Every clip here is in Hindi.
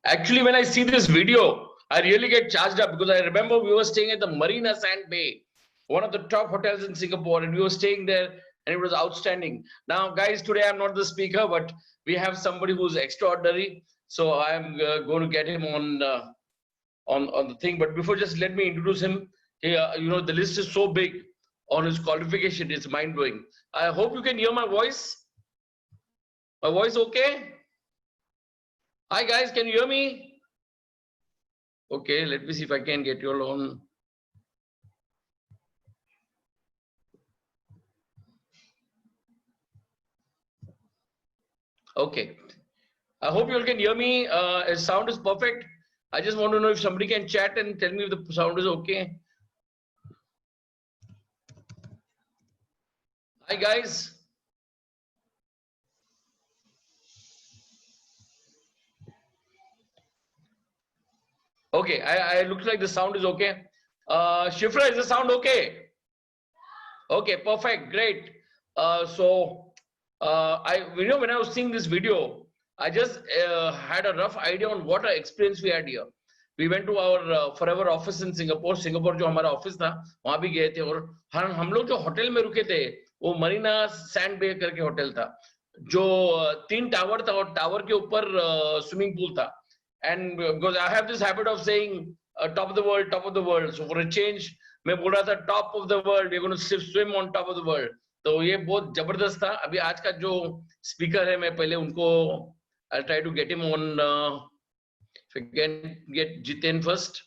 Actually, when I see this video, I really get charged up because I remember we were staying at the Marina Sand Bay, one of the top hotels in Singapore, and we were staying there, and it was outstanding. Now, guys, today I'm not the speaker, but we have somebody who's extraordinary, so I'm going to get him on the thing. But before, just let me introduce him. The list is so big on his qualification; it's mind blowing. I hope you can hear my voice. My voice okay? Hi guys, can you hear me? Okay, let me see if I can get you all on. Okay, I hope you all can hear me. His sound is perfect. I just want to know if somebody can chat and tell me if the sound is okay. Hi guys. Okay, I looks like the sound is okay. Shifra, is the sound okay? Okay, perfect, great. When I was seeing this video, I just had a rough idea on what our experience we had here. We went to our forever office in Singapore. Singapore जो हमारा ऑफिस था, वहां भी गए थे और हम लोग जो होटल में रुके थे, वो मरीना सैंड बे करके होटल था, जो 3 टावर था और टावर के ऊपर स्विमिंग पूल था. And because I have this habit of saying top of the world, top of the world. So for a change, मैं बोल रहा था top of the world, we're going to swim on top of the world. तो ये बहुत जबरदस्त था. अभी आज का जो स्पीकर है, मैं पहले उनको I'll try to get him on. If I can get Jiten first.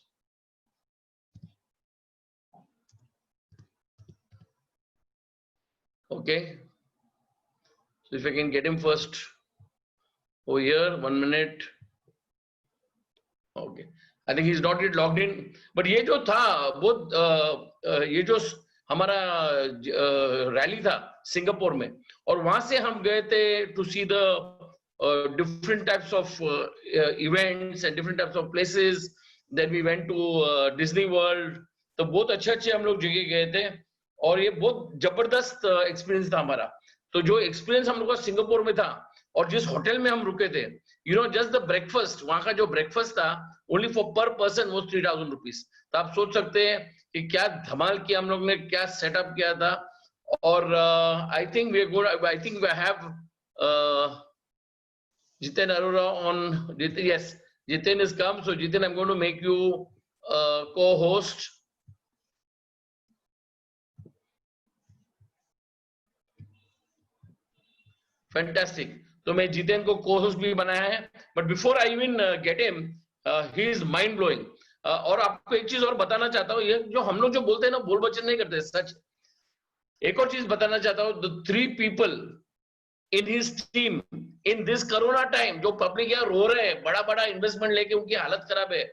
Okay. So if I can get him first over here, 1 minute. Okay. I think he's not yet logged in. But ये जो था बहुत ये जो हमारा रैली था सिंगापुर में, और वहां से हम गए थे to see the different types of events and different types of places. Then we went to Disney World. तो बहुत अच्छे हम लोग जगह गए थे और ये बहुत जबरदस्त एक्सपीरियंस था हमारा. तो जो एक्सपीरियंस हम लोग का सिंगापुर में था और जिस होटल में हम रुके थे, जस्ट द ब्रेकफास्ट, वहां का जो ब्रेकफास्ट था ओनली फॉर पर पर्सन वो 3000 रुपीज. तो आप सोच सकते हैं कि क्या धमाल किया हम लोग ने, क्या सेटअप किया था. और I think we have Jiten Arora on. Yes, Jiten is come. So Jiten, I'm going to make you co-host. Fantastic. तो मैं जितेन को co-host भी बनाया है. But before I even get him, he is mind blowing. और आपको एक चीज और बताना चाहता हूँ, ये जो हम लोग जो बोलते हैं ना, बोल बचन नहीं करते, सच. एक और चीज बताना चाहता हूँ, the 3 people in his team in this corona time, जो पब्लिक यहाँ रो रहे हैं, बड़ा बड़ा इन्वेस्टमेंट लेके उनकी हालत खराब है,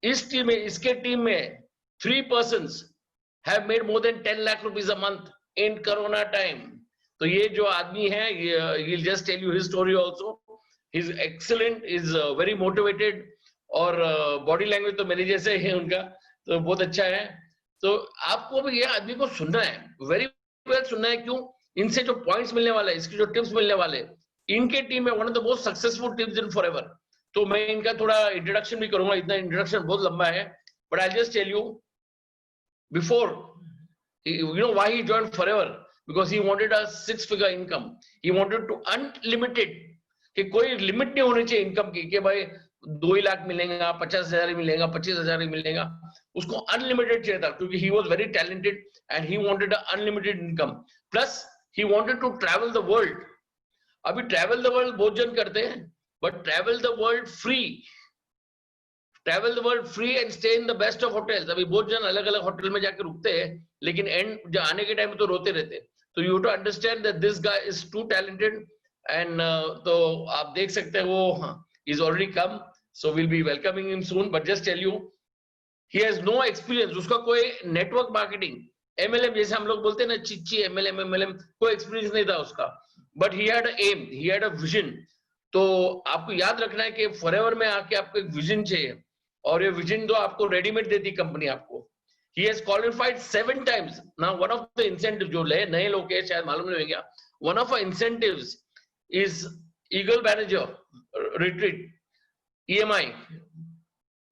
इस टीम में, इसके टीम में 3 persons have made more than 10 lakh rupees a month in corona time. तो ये जो आदमी है, he'll just tell you his story also. He's excellent, is very motivated, और बॉडी लैंग्वेज तो मेरे जैसे है उनका, तो बहुत अच्छा है. तो आपको भी ये आदमी को सुनना है, वेरी वेल सुनना है. क्यों? इनसे जो पॉइंट्स मिलने वाले, इसकी जो टिप्स मिलने वाले, इनके टीम में one of the most successful teams in forever. तो मैं इनका थोड़ा इंट्रोडक्शन भी करूंगा, इतना इंट्रोडक्शन बहुत लंबा है, but I just tell you before, why he joined Forever, because he wanted a 6-figure income. He wanted to unlimited, कि कोई लिमिट नहीं होनी चाहिए इनकम की, कि भाई 2 लाख मिलेगा, 50,000 ही मिलेगा, 25,000 ही मिलेगा. उसको अनलिमिटेड चाहिए था, क्योंकि he was very talented and he wanted an unlimited income. Plus he wanted to travel the world. अभी travel the world बहुत जन करते हैं, but travel the world free. Travel the world free and stay in the best of hotels. अभी बहुत जन अलग अलग होटल में जाकर रुकते हैं, लेकिन एंड आने के टाइम में तो रोते रहते हैं. तो you have to understand that this guy is too talented, and तो आप देख सकते हैं वो he's already come, so we'll be welcoming him soon. But just tell you, he has no experience. उसका कोई नेटवर्क मार्केटिंग, MLM जैसे हम लोग बोलते हैं ना, चिच्ची MLM, कोई एक्सपीरियंस नहीं था उसका. But he had an aim, he had a vision. तो आपको याद रखना है कि फॉरएवर में आके आपको एक विजन चाहिए, और ये विजन तो आपको रेडीमेड देती कंपनी आपको. He has qualified 7 times. Now one of the incentives जो नए लोग हैं शायद मालूम नहीं होगा, one of our incentives is Eagle Manager retreat. EMI,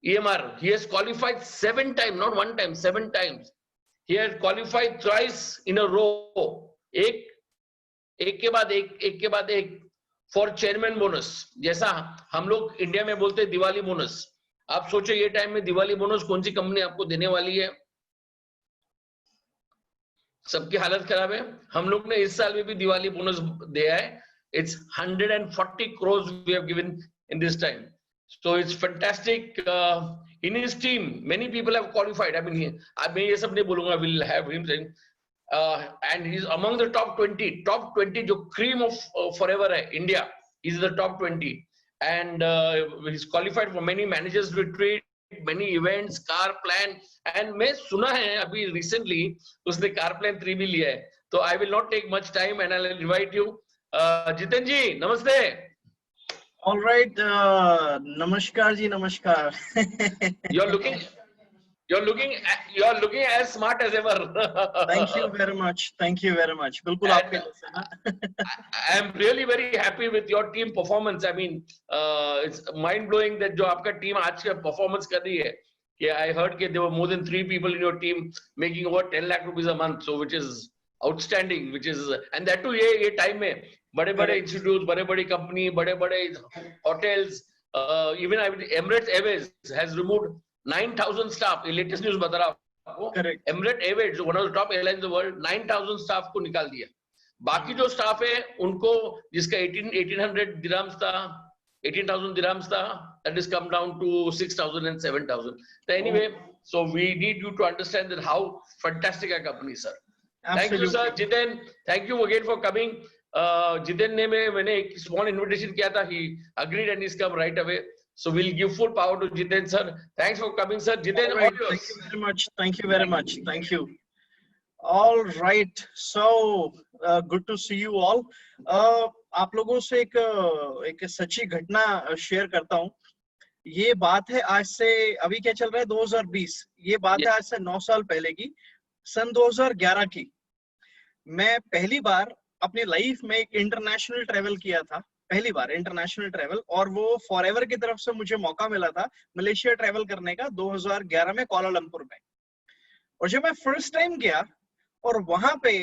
EMR. He has qualified 7 times, not 1 time, 7 times. He has qualified twice in a row. एक के बाद एक फॉर चेयरमैन बोनस, जैसा हम लोग इंडिया में बोलते हैं दिवाली बोनस। आप सोचो ये टाइम में दिवाली बोनस कौन सी कंपनी आपको देने वाली है? सबकी हालत खराब है। हम लोग ने इस साल में भी दिवाली बोनस दिया है। It's 140 crores we have given in this time. So it's fantastic. In his team, many people have qualified. I mean, मैं ये सब नहीं बोलूंगा. We'll have him saying, and he's among the top 20. Top 20 जो cream of forever है India. He's the top 20, and he's qualified for many managers retreat, many events, car plan. And मैं सुना है अभी recently उसने car plan 3 भी लिया है. तो I will not take much time and I'll invite you. Jiten जी नमस्ते। All right, नमस्कार जी, नमस्कार। You're looking as smart as ever. Thank you very much. Thank you very much. बिल्कुल आपके जैसे ना। I am really very happy with your team performance. I mean, it's mind blowing that जो आपका टीम आज का performance कर रही है। कि I heard that there were more than 3 people in your team making over 10 lakh rupees a month, so which is outstanding, which is, and that too ये time में बड़े-बड़े institutes, बड़े-बड़े company, बड़े-बड़े hotels, even Emirates Airways has removed 9,000 staff. ये latest news बता रहा हूँ आपको। Emirates Airways, one of the top airlines in the world, 9,000 staff को निकाल दिया। बाकी जो staff है उनको जिसका 1800 dirhams था, 18,000 dirhams था, that has come down to 6,000 and 7,000. So anyway, so we need you to understand that how fantastic our company is, sir. Absolutely. Thank you, sir. Jiten, thank you again for coming. Jiten ने मैंने एक small invitation किया था, he agreed and he's come right away. So we'll give full power to Jiten, sir. Thanks for coming, sir. Jiten, all right. Thank you very much. Thank you very much. Thank you. All right. So good to see you all. आप लोगों से एक सच्ची घटना शेयर करता हूँ। ये बात है आज से, अभी क्या चल रहा है 2020, ये बात है आज से 9 साल पहले की, सन 2011 की। मैं पहली बार अपनी लाइफ में एक इंटरनेशनल ट्रेवल किया था, पहली बार इंटरनेशनल ट्रेवल, और वो फॉरएवर की तरफ से मुझे मौका मिला था मलेशिया ट्रेवल करने का 2011 में कोलालमपुर में। और जब मैं फर्स्ट टाइम गया और वहां पे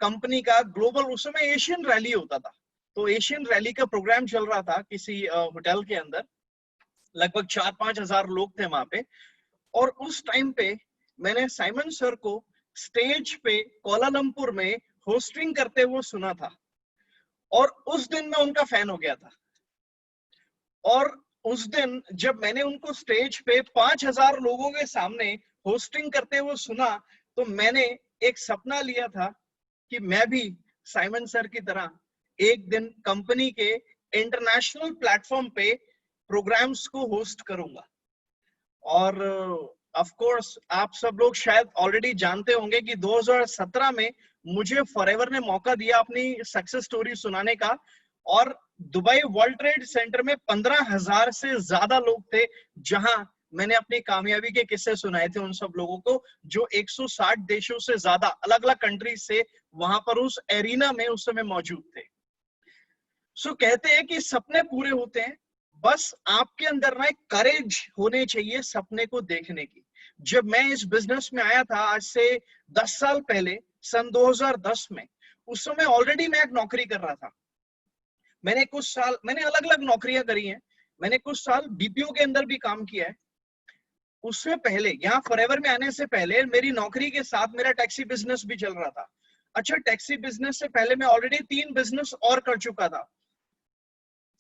कंपनी का ग्लोबल, उस समय एशियन रैली होता था, तो एशियन रैली का प्रोग्राम चल रहा था किसी होटल के अंदर, लगभग 4-5 हजार लोग थे वहां पे। और उस टाइम पे मैंने साइमन सर को स्टेज पे कोलालमपुर में होस्टिंग करते हुए सुना था, और उस दिन मैं उनका फैन हो गया था। और उस दिन जब मैंने उनको स्टेज पे 5,000 लोगों के सामने होस्टिंग करते हुए सुना, तो मैंने एक सपना लिया था कि मैं भी साइमन सर की तरह एक दिन कंपनी के इंटरनेशनल प्लेटफॉर्म पे प्रोग्राम्स को होस्ट करूंगा। और ऑफ कोर्स आप सब लोग शायद ऑलरेडी जानते होंगे कि 2017 में मुझे फॉरएवर ने मौका दिया अपनी सक्सेस स्टोरी सुनाने का, और दुबई वर्ल्ड ट्रेड सेंटर में 15,000 से ज्यादा लोग थे, जहां मैंने अपनी कामयाबी के किस्से सुनाए थे उन सब लोगों को जो 160 देशों से ज्यादा अलग अलग कंट्री से वहां पर उस एरिना में उस समय मौजूद थे। सो कहते हैं कि सपने पूरे होते हैं, बस आपके अंदर ना एक करेज होने चाहिए सपने को देखने की। जब मैं इस बिजनेस में आया था आज से 10 साल पहले, सन 2010 में, उस समय ऑलरेडी मैं एक नौकरी कर रहा था। मैंने अलग अलग नौकरियां करी हैं, मैंने कुछ साल बीपीओ के अंदर भी काम किया है। उससे पहले, यहाँ फॉरएवर में आने से पहले, मेरी नौकरी के साथ मेरा टैक्सी बिजनेस भी चल रहा था। अच्छा, टैक्सी बिजनेस से पहले मैं ऑलरेडी 3 बिजनेस और कर चुका था।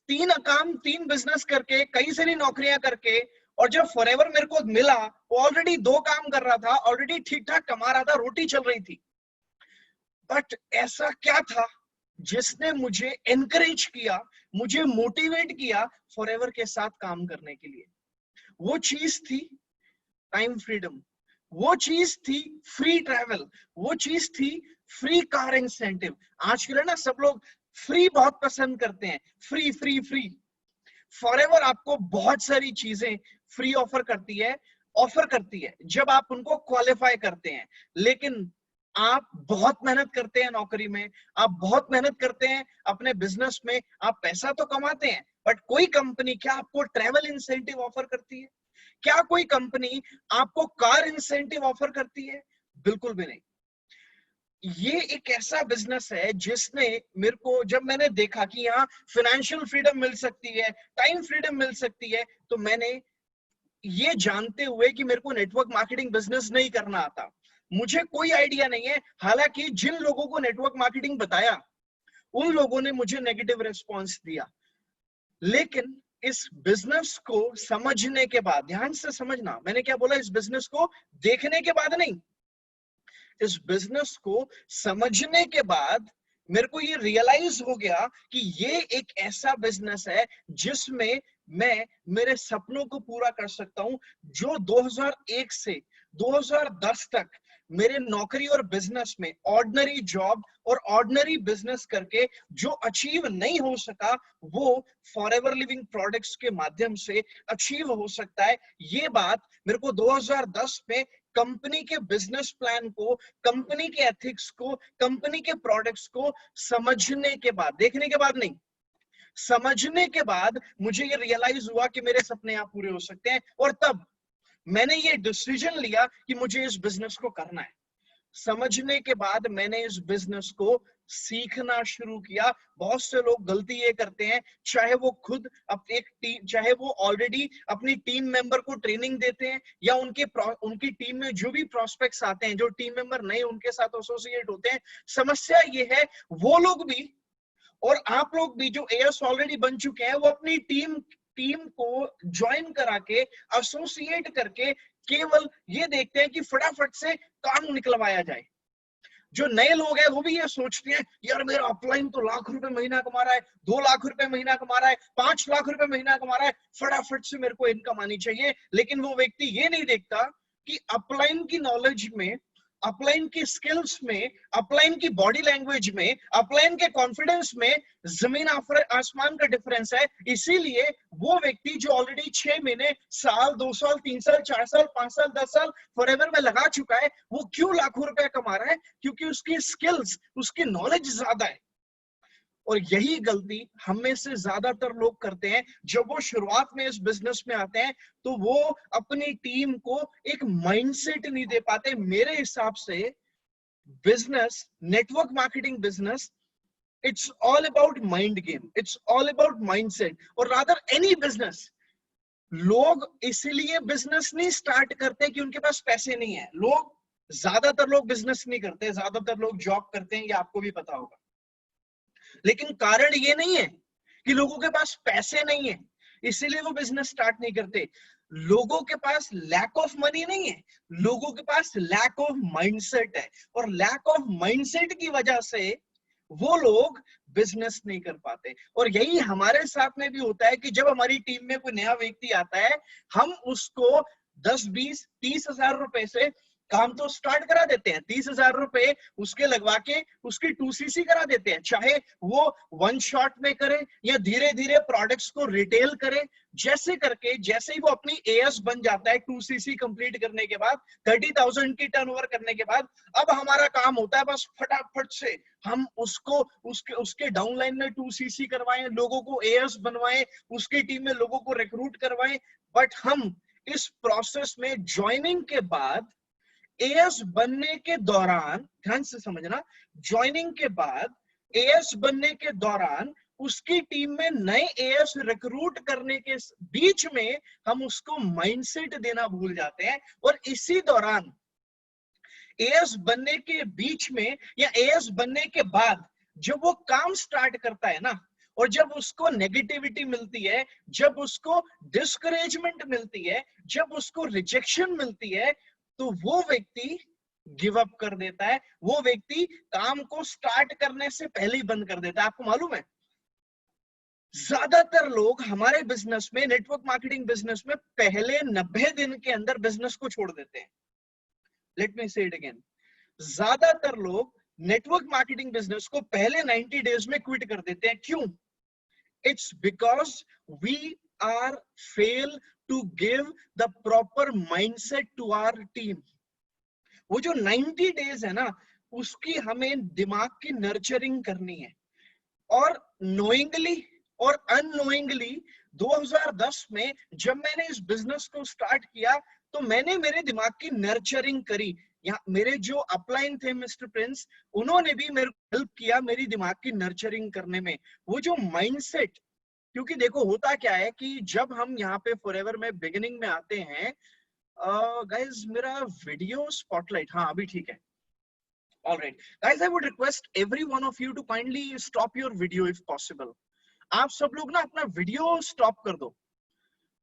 3 बिजनेस करके, कई सारी नौकरियां करके, और जब फॉरएवर मेरे को मिला, वो ऑलरेडी 2 काम कर रहा था, ऑलरेडी ठीक ठाक कमा रहा था, रोटी चल रही थी। बट ऐसा क्या था जिसने मुझे एनकरेज किया, मुझे मोटिवेट किया फॉरएवर के साथ काम करने के लिए? वो चीज थी टाइम फ्रीडम, वो चीज थी फ्री ट्रैवल, वो चीज थी फ्री कार इंसेंटिव। आजकल ना सब लोग फ्री बहुत पसंद करते हैं, फ्री फ्री फ्री। फॉरएवर आपको बहुत सारी चीजें फ्री ऑफर करती है जब आप उनको क्वालिफाई करते हैं। लेकिन आप बहुत मेहनत करते हैं नौकरी में, आप बहुत मेहनत करते हैं अपने बिजनेस में, आप पैसा तो कमाते हैं, बट कोई कंपनी क्या आपको ट्रैवल इंसेंटिव ऑफर करती है? क्या कोई कंपनी आपको कार इंसेंटिव ऑफर करती है? बिल्कुल भी नहीं। ये एक ऐसा बिजनेस है जिसने मेरे को, जब मैंने देखा कि यहाँ फाइनेंशियल फ्रीडम मिल सकती है, टाइम फ्रीडम मिल सकती है, तो मैंने ये जानते हुए कि मेरे को नेटवर्क मार्केटिंग बिजनेस नहीं करना आता, मुझे कोई आइडिया नहीं है, हालांकि जिन लोगों को नेटवर्क मार्केटिंग बताया उन लोगों ने मुझे नेगेटिव रिस्पॉन्स दिया, लेकिन इस बिजनेस को समझने के बाद, ध्यान से समझना मैंने क्या बोला, इस बिजनेस को देखने के बाद नहीं, इस बिजनेस को समझने के बाद मेरे को ये रियलाइज हो गया कि ये एक ऐसा बिजनेस है जिसमें मैं मेरे सपनों को पूरा कर सकता हूं, जो 2001 से 2010 तक मेरे नौकरी और बिजनेस में, ऑर्डिनरी जॉब और ऑर्डिनरी बिजनेस करके जो अचीव नहीं हो सका, वो फॉरएवर लिविंग प्रोडक्ट्स के माध्यम से अचीव हो सकता है। ये बात मेरे को 2010 में कंपनी के बिजनेस प्लान को, कंपनी के एथिक्स को, कंपनी के प्रोडक्ट्स को समझने के बाद, देखने के बाद नहीं, समझने के बाद मुझे ये रियलाइज हुआ कि मेरे सपने यहाँ पूरे हो सकते हैं, और तब मैंने ये डिसीजन लिया कि मुझे इस बिजनेस को करना है। समझने के बाद मैंने इस बिजनेस को सीखना शुरू किया। बहुत से लोग गलती ये करते हैं, चाहे वो खुद एक टीम, चाहे वो ऑलरेडी अपनी टीम मेंबर को ट्रेनिंग देते हैं, या उनकी टीम में जो भी प्रोस्पेक्ट्स आते हैं, जो टीम मेंबर नए उनके साथ एसोसिएट होते हैं, समस्या ये है वो लोग भी और आप लोग भी जो एएस ऑलरेडी बन चुके हैं, वो अपनी टीम को ज्वाइन करा के, एसोसिएट करके केवल ये देखते हैं कि फटाफट से काम निकलवाया जाए। जो नए लोग हैं वो भी ये सोचते हैं, यार मेरा अपलाइन तो लाख रुपए महीना कमा रहा है, 2 लाख रुपए महीना कमा रहा है, 5 लाख रुपए महीना कमा रहा है, फटाफट से मेरे को इनकम आनी चाहिए। लेकिन वो व्यक्ति ये नहीं देखता कि अपलाइन की नॉलेज में, अपलाइन की स्किल्स में, अपलाइन की बॉडी लैंग्वेज में, अपलाइन के कॉन्फिडेंस में जमीन आसमान का डिफरेंस है। इसीलिए वो व्यक्ति जो ऑलरेडी 6 महीने, साल, 2 साल, 3 साल, 4 साल, 5 साल, 10 साल फॉरएवर में लगा चुका है, वो क्यों लाखों रुपया कमा रहा है? क्योंकि उसकी स्किल्स, उसकी नॉलेज ज्यादा है। और यही गलती हम में से ज्यादातर लोग करते हैं। जब वो शुरुआत में इस बिजनेस में आते हैं तो वो अपनी टीम को एक माइंडसेट नहीं दे पाते। मेरे हिसाब से business, network marketing business, it's all about mind game, it's all about mindset. और रादर एनी बिजनेस, लोग इसलिए बिजनेस नहीं स्टार्ट करते कि उनके पास पैसे नहीं है। ज्यादातर लोग बिजनेस नहीं करते, ज्यादातर लोग जॉब करते हैं, ये आपको भी पता होगा। लेकिन कारण ये नहीं है कि लोगों के पास पैसे नहीं है इसीलिए वो बिजनेस स्टार्ट नहीं करते। लोगों के पास लैक ऑफ मनी नहीं है, लोगों के पास लैक ऑफ माइंडसेट है, और लैक ऑफ माइंडसेट की वजह से वो लोग बिजनेस नहीं कर पाते। और यही हमारे साथ में भी होता है कि जब हमारी टीम में कोई नया व्यक्ति आता है, हम उसको 10, 20, 30 हजार रुपए से काम तो स्टार्ट करा देते हैं। 30 हजार रुपए उसके लगवा के उसकी 2cc करा देते हैं, चाहे वो 1 शॉट में करे या धीरे धीरे प्रोडक्ट्स को रिटेल करे। जैसे करके, जैसे ही वो अपनी एएस बन जाता है 2cc कंप्लीट करने के बाद, 30,000 की टर्नओवर करने के बाद, अब हमारा काम होता है बस फटाफट से हम उसको उसके डाउनलाइन में 2cc करवाएं, लोगों को एएस बनवाएं, उसकी टीम में लोगों को रिक्रूट करवाएं। बट हम इस प्रोसेस में ज्वाइनिंग के बाद, एएस बनने के दौरान, ध्यान से समझना, ज्वाइनिंग के बाद एएस बनने के दौरान उसकी टीम में नए एएस रिक्रूट करने के बीच में हम उसको माइंडसेट देना भूल जाते हैं। और इसी दौरान एएस बनने के बीच में या एएस बनने के बाद जब वो काम स्टार्ट करता है ना, और जब उसको नेगेटिविटी मिलती है, जब उसको डिस्करेजमेंट मिलती है, जब उसको रिजेक्शन मिलती है, तो वो व्यक्ति गिव अप कर देता है, वो व्यक्ति काम को स्टार्ट करने से पहले ही बंद कर देता है। आपको मालूम है, ज्यादातर लोग हमारे बिजनेस में, नेटवर्क मार्केटिंग बिजनेस में, पहले 90 दिन के अंदर बिजनेस को छोड़ देते हैं। लेट मी से इट अगेन, ज्यादातर लोग नेटवर्क मार्केटिंग बिजनेस को पहले 90 डेज में क्विट कर देते हैं। क्यों? It's because we are fail to give the proper mindset to our team. वो जो 90 days है ना, उसकी हमें दिमाग की नर्चरिंग करनी है, और knowingly और अननोइंगली 2010 में जब मैंने इस बिजनेस को स्टार्ट किया तो मैंने मेरे दिमाग की नर्चरिंग करी। यहाँ मेरे जो अपलाइन थे मिस्टर प्रिंस, उन्होंने भी मेरे को हेल्प किया मेरी दिमाग की नर्चरिंग करने में। वो जो माइंडसेट, क्योंकि देखो होता क्या है कि जब हम यहाँ पे फॉरएवर में बिगिनिंग में आते हैं, गाइस मेरा वीडियो स्पॉटलाइट, हाँ अभी ठीक है। All right, guys, I would request every one of you to kindly stop your video if possible. आप सब लोग ना अपना वीडियो स्टॉप कर दो।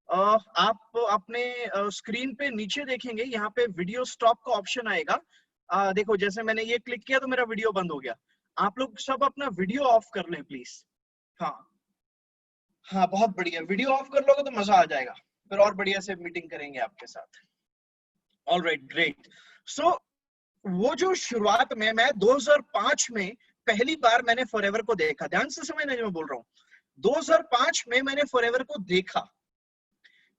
आप अपने स्क्रीन पे नीचे देखेंगे, यहाँ पे वीडियो स्टॉप का ऑप्शन आएगा। देखो जैसे मैंने ये क्लिक किया तो मेरा वीडियो बंद हो गया। आप लोग सब अपना वीडियो ऑफ कर लें प्लीज। हाँ हाँ, बहुत बढ़िया, वीडियो ऑफ कर लोगे तो मजा आ जाएगा, फिर और बढ़िया से मीटिंग करेंगे आपके साथ। All right, great. सो वो जो शुरुआत में मैं 2005 में पहली बार मैंने फॉरएवर को देखा, ध्यान से समझना जो मैं बोल रहा हूँ। 2005 में मैंने फॉरएवर को देखा,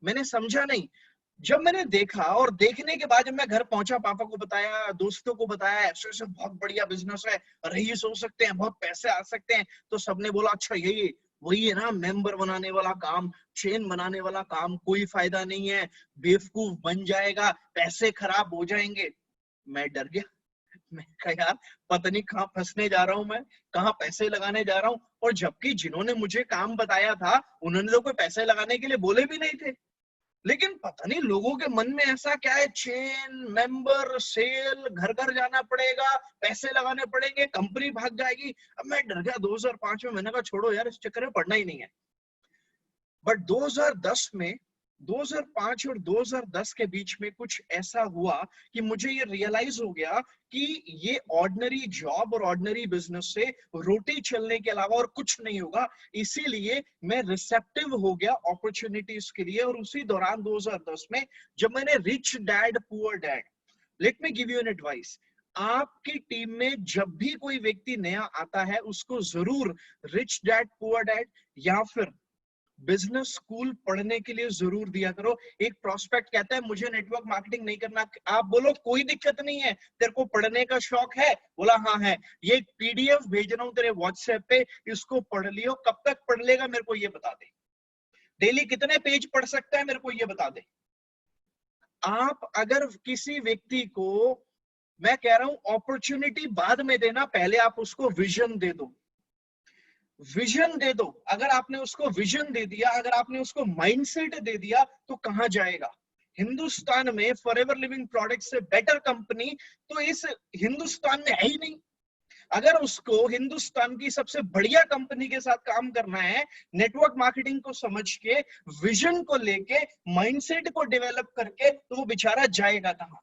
मैंने समझा नहीं। जब मैंने देखा और देखने के बाद जब मैं घर पहुंचा, पापा को बताया, दोस्तों को बताया, ऐसे ऐसे बहुत बढ़िया बिजनेस है, रईस हो सकते हैं, बहुत पैसे आ सकते हैं, तो सबने बोला अच्छा यही वही है ना, मेंबर बनाने वाला काम, चेन बनाने वाला काम, कोई फायदा नहीं है, बेवकूफ बन जाएगा, पैसे खराब हो जाएंगे। मैं डर गया। मैं कहा यार पता नहीं कहाँ फंसने जा रहा हूँ, मैं कहाँ पैसे लगाने जा रहा हूँ। और जबकि जिन्होंने मुझे काम बताया था उन्होंने तो कोई पैसे लगाने के लिए बोले भी नहीं थे, लेकिन पता नहीं लोगों के मन में ऐसा क्या है, चेन, मेंबर, सेल, घर घर जाना पड़ेगा, पैसे लगाने पड़ेंगे, कंपनी भाग जाएगी। अब मैं डर गया 2005 में। मैंने कहा छोड़ो यार, इस चक्कर में पढ़ना ही नहीं है। बट 2010 में, 2005 और 2010 के बीच में कुछ ऐसा हुआ कि मुझे ये रियलाइज हो गया कि ये ऑर्डिनरी जॉब और ऑर्डिनरी बिजनेस से रोटी चलने के अलावा और कुछ नहीं होगा। इसीलिए मैं रिसेप्टिव हो गया अपॉर्चुनिटीज के लिए। और उसी दौरान 2010 में जब मैंने rich dad poor dad, let me give you an advice, आपकी टीम में जब भी कोई व्यक्ति नया आता है उसको जरूर रिच डैड पुअर डैड या फिर बिजनेस स्कूल पढ़ने के लिए जरूर दिया करो। एक प्रोस्पेक्ट कहता है मुझे नेटवर्क मार्केटिंग नहीं करना, आप बोलो कोई दिक्कत नहीं है, तेरे को पढ़ने का शौक है, बोला हाँ है, ये पीडीएफ भेज रहा हूं तेरे व्हाट्सएप पे, इसको पढ़ लियो। कब तक पढ़ लेगा मेरे को ये बता दे, डेली कितने पेज पढ़ सकता है मेरे को ये बता दे। आप अगर किसी व्यक्ति को, मैं कह रहा हूं अपॉर्चुनिटी बाद में देना, पहले आप उसको विजन दे दो, विजन दे दो। अगर आपने उसको विजन दे दिया, अगर आपने उसको माइंडसेट दे दिया तो कहां जाएगा। हिंदुस्तान में फॉरएवर लिविंग प्रोडक्ट से बेटर कंपनी तो इस हिंदुस्तान में है ही नहीं। अगर उसको हिंदुस्तान की सबसे बढ़िया कंपनी के साथ काम करना है, नेटवर्क मार्केटिंग को समझ के, विजन को लेके, माइंडसेट को डेवलप करके, तो वो बेचारा जाएगा कहां,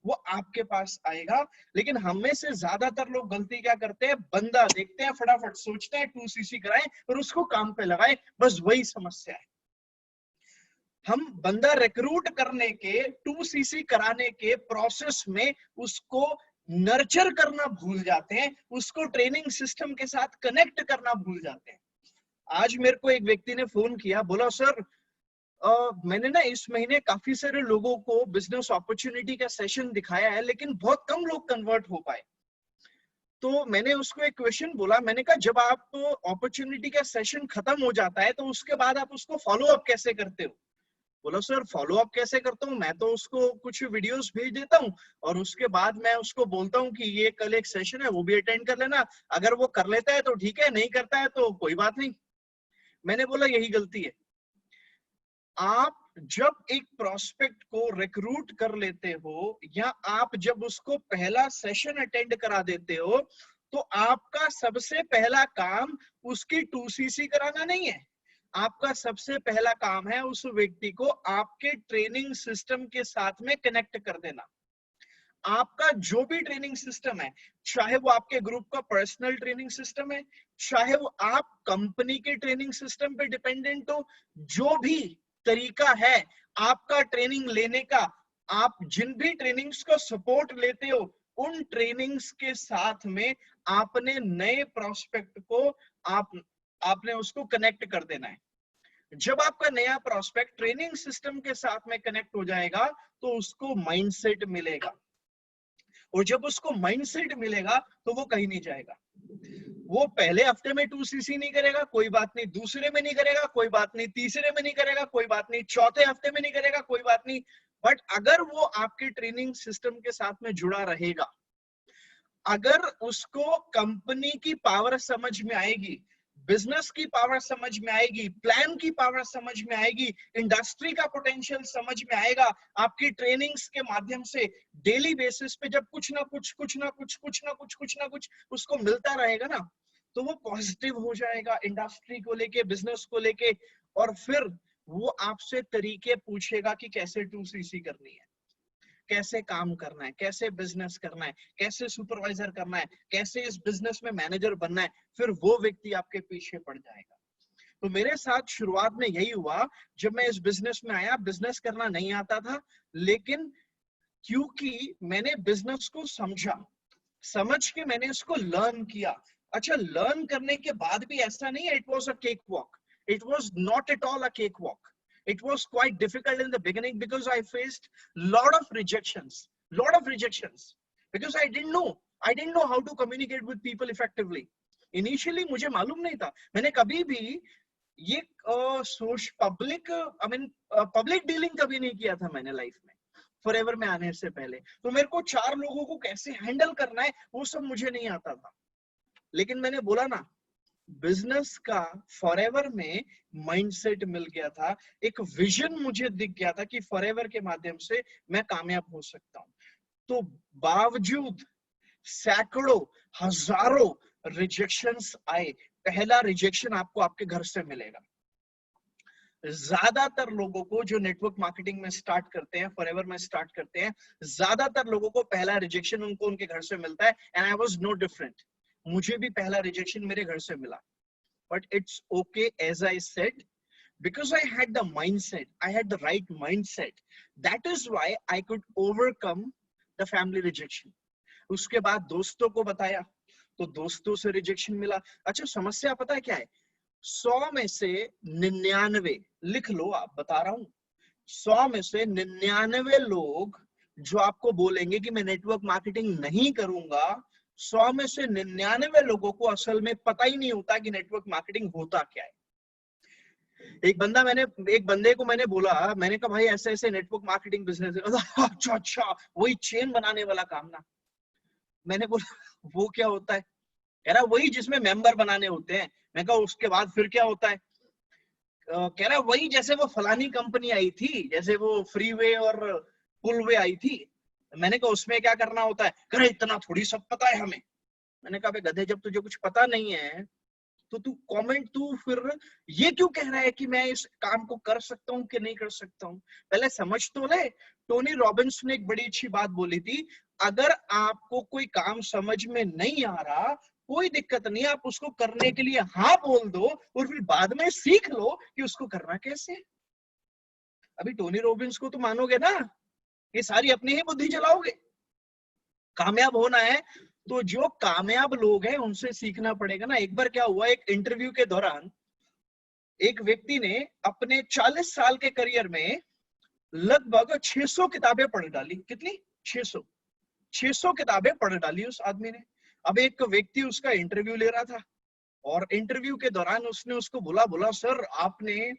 वो आपके पास आएगा। लेकिन हम में से ज्यादातर लोग गलती क्या करते हैं, बंदा देखते हैं, फटाफट सोचते हैं 2cc कराएं और उसको काम पे लगाएं, बस वही समस्या है। हम बंदा रिक्रूट करने के, 2cc कराने के प्रोसेस में उसको नर्चर करना भूल जाते हैं, उसको ट्रेनिंग सिस्टम के साथ कनेक्ट करना भूल जाते हैं। आज मेरे को एक व्यक्ति ने फोन किया, बोला सर मैंने ना इस महीने काफी सारे लोगों को बिजनेस अपॉर्चुनिटी का सेशन दिखाया है, लेकिन बहुत कम लोग कन्वर्ट हो पाए। तो मैंने उसको एक क्वेश्चन बोला, मैंने कहा जब आप अपॉर्चुनिटी का सेशन खत्म हो जाता है तो उसके बाद आप उसको फॉलो अप कैसे करते हो। बोला सर फॉलो अप कैसे करता हूँ, मैं तो उसको कुछ वीडियोस भेज देता हूँ और उसके बाद मैं उसको बोलता हूँ कि ये कल एक सेशन है वो भी अटेंड कर लेना, अगर वो कर लेता है तो ठीक है, नहीं करता है तो कोई बात नहीं। मैंने बोला यही गलती है। आप जब एक प्रोस्पेक्ट को रिक्रूट कर लेते हो या आप जब उसको पहला सेशन अटेंड करा देते हो तो आपका सबसे पहला काम उसकी 2cc कराना नहीं है। आपका सबसे पहला काम है उस व्यक्ति को आपके ट्रेनिंग सिस्टम के साथ में कनेक्ट कर देना। आपका जो भी ट्रेनिंग सिस्टम है, चाहे वो आपके ग्रुप का पर्सनल ट्रेनिंग सिस्टम है, चाहे वो आप कंपनी के ट्रेनिंग सिस्टम पे डिपेंडेंट हो, जो भी तरीका है आपका ट्रेनिंग लेने का, आप जिन भी ट्रेनिंग्स का सपोर्ट लेते हो उन ट्रेनिंग्स के साथ में आपने नए प्रोस्पेक्ट को आपने उसको कनेक्ट कर देना है। जब आपका नया प्रोस्पेक्ट ट्रेनिंग सिस्टम के साथ में कनेक्ट हो जाएगा तो उसको माइंडसेट मिलेगा, और जब उसको माइंडसेट मिलेगा तो वो कहीं नहीं जाएगा। वो पहले हफ्ते में 2cc नहीं करेगा, कोई बात नहीं, दूसरे में नहीं करेगा, कोई बात नहीं, तीसरे में नहीं करेगा, कोई बात नहीं, चौथे हफ्ते में नहीं करेगा, कोई बात नहीं, बट अगर वो आपके ट्रेनिंग सिस्टम के साथ में जुड़ा रहेगा, अगर उसको कंपनी की पावर समझ में आएगी, बिजनेस की पावर समझ में आएगी, प्लान की पावर समझ में आएगी, इंडस्ट्री का पोटेंशियल समझ में आएगा, आपकी ट्रेनिंग्स के माध्यम से डेली बेसिस पे जब कुछ ना कुछ उसको मिलता रहेगा ना, तो वो पॉजिटिव हो जाएगा इंडस्ट्री को लेके, बिजनेस को लेके, और फिर वो आपसे तरीके पूछेगा कि कैसे 2cc करनी है, कैसे काम करना है, कैसे बिजनेस करना है, कैसे सुपरवाइजर करना है, कैसे इस बिजनेस में मैनेजर बनना है, फिर वो व्यक्ति आपके पीछे पड़ जाएगा। तो मेरे साथ शुरुआत में यही हुआ, जब मैं इस बिजनेस में आया, बिजनेस करना नहीं आता था, लेकिन क्योंकि मैंने बिजनेस को समझा, समझ के मैंने इसको लर्न किया। अच्छा, लर्न करने के बाद भी ऐसा नहीं है it was a cake walk, it was not at all a cake walk. It was quite difficult in the beginning because I faced lot of rejections because I didn't know how to communicate with people effectively. Initially मुझे मालूम नहीं था, मैंने कभी भी ये पब्लिक डीलिंग कभी नहीं किया था मैंने लाइफ में, फॉरएवर में आने से पहले। तो मेरे को 4 लोगों को कैसे हैंडल करना है वो सब मुझे नहीं आता था, लेकिन मैंने बोला ना, बिजनेस का फॉरएवर में माइंडसेट मिल गया था, एक विजन मुझे दिख गया था कि फॉरएवर के माध्यम से मैं कामयाब हो सकता हूं। तो बावजूद सैकड़ों हजारों रिजेक्शंस आए, पहला रिजेक्शन आपको आपके घर से मिलेगा। ज्यादातर लोगों को जो नेटवर्क मार्केटिंग में स्टार्ट करते हैं, फॉरएवर में स्टार्ट करते हैं, ज्यादातर लोगों को पहला रिजेक्शन उनको उनके घर से मिलता है, and I was no different. मुझे भी पहला रिजेक्शन मेरे घर से मिला, but it's okay, as I said, because I had the mindset, I had the right mindset. That is why I could overcome the family rejection. उसके बाद दोस्तों को बताया तो दोस्तों से रिजेक्शन मिला। अच्छा, समस्या पता है क्या है? 100 में से 99, लिख लो आप, बता रहा हूं, 100 में से 99 लोग जो आपको बोलेंगे कि मैं नेटवर्क मार्केटिंग नहीं करूंगा, 100 में से 99 लोगों को असल में पता ही नहीं होता कि नेटवर्क मार्केटिंग होता क्या है। एक बंदे को मैंने बोला, मैंने कहा भाई ऐसे ऐसे नेटवर्क मार्केटिंग बिजनेस है। अच्छा, वही चेन बनाने वाला काम ना। मैंने बोला वो क्या होता है? कह रहा वही जिसमें मेंबर बनाने होते हैं। मैं कहा उसके बाद फिर क्या होता है? कह रहा वही जैसे वो फलानी कंपनी आई थी, जैसे वो फ्रीवे और पुलवे आई थी। मैंने कहा उसमें क्या करना होता है? कह रहा इतना थोड़ी सब पता है हमें। मैंने कहा गधे, जब तुझे कुछ पता नहीं है तो तू फिर ये क्यों कह रहा है कि मैं इस काम को कर सकता हूँ कि नहीं कर सकता हूँ? पहले समझ तो ले। टोनी रॉबिन्स ने एक बड़ी अच्छी बात बोली थी, अगर आपको कोई काम समझ में नहीं आ रहा, कोई दिक्कत नहीं, आप उसको करने के लिए हाँ बोल दो और फिर बाद में सीख लो कि उसको करना कैसे। अभी टोनी रॉबिन्स को तो मानोगे ना, ये सारी अपनी ही बुद्धि चलाओगे। कामयाब होना है तो जो कामयाब लोग हैं उनसे सीखना पड़ेगा ना। एक बार क्या हुआ, एक इंटरव्यू के दौरान एक व्यक्ति ने अपने 40 साल के करियर में लगभग 600 किताबें पढ़ डाली। कितनी? 600 किताबें पढ़ डाली उस आदमी ने। अब एक व्यक्ति उसका इंटरव्यू ले रहा था और इंटरव्यू के दौरान उसने उसको बोला सर, आपने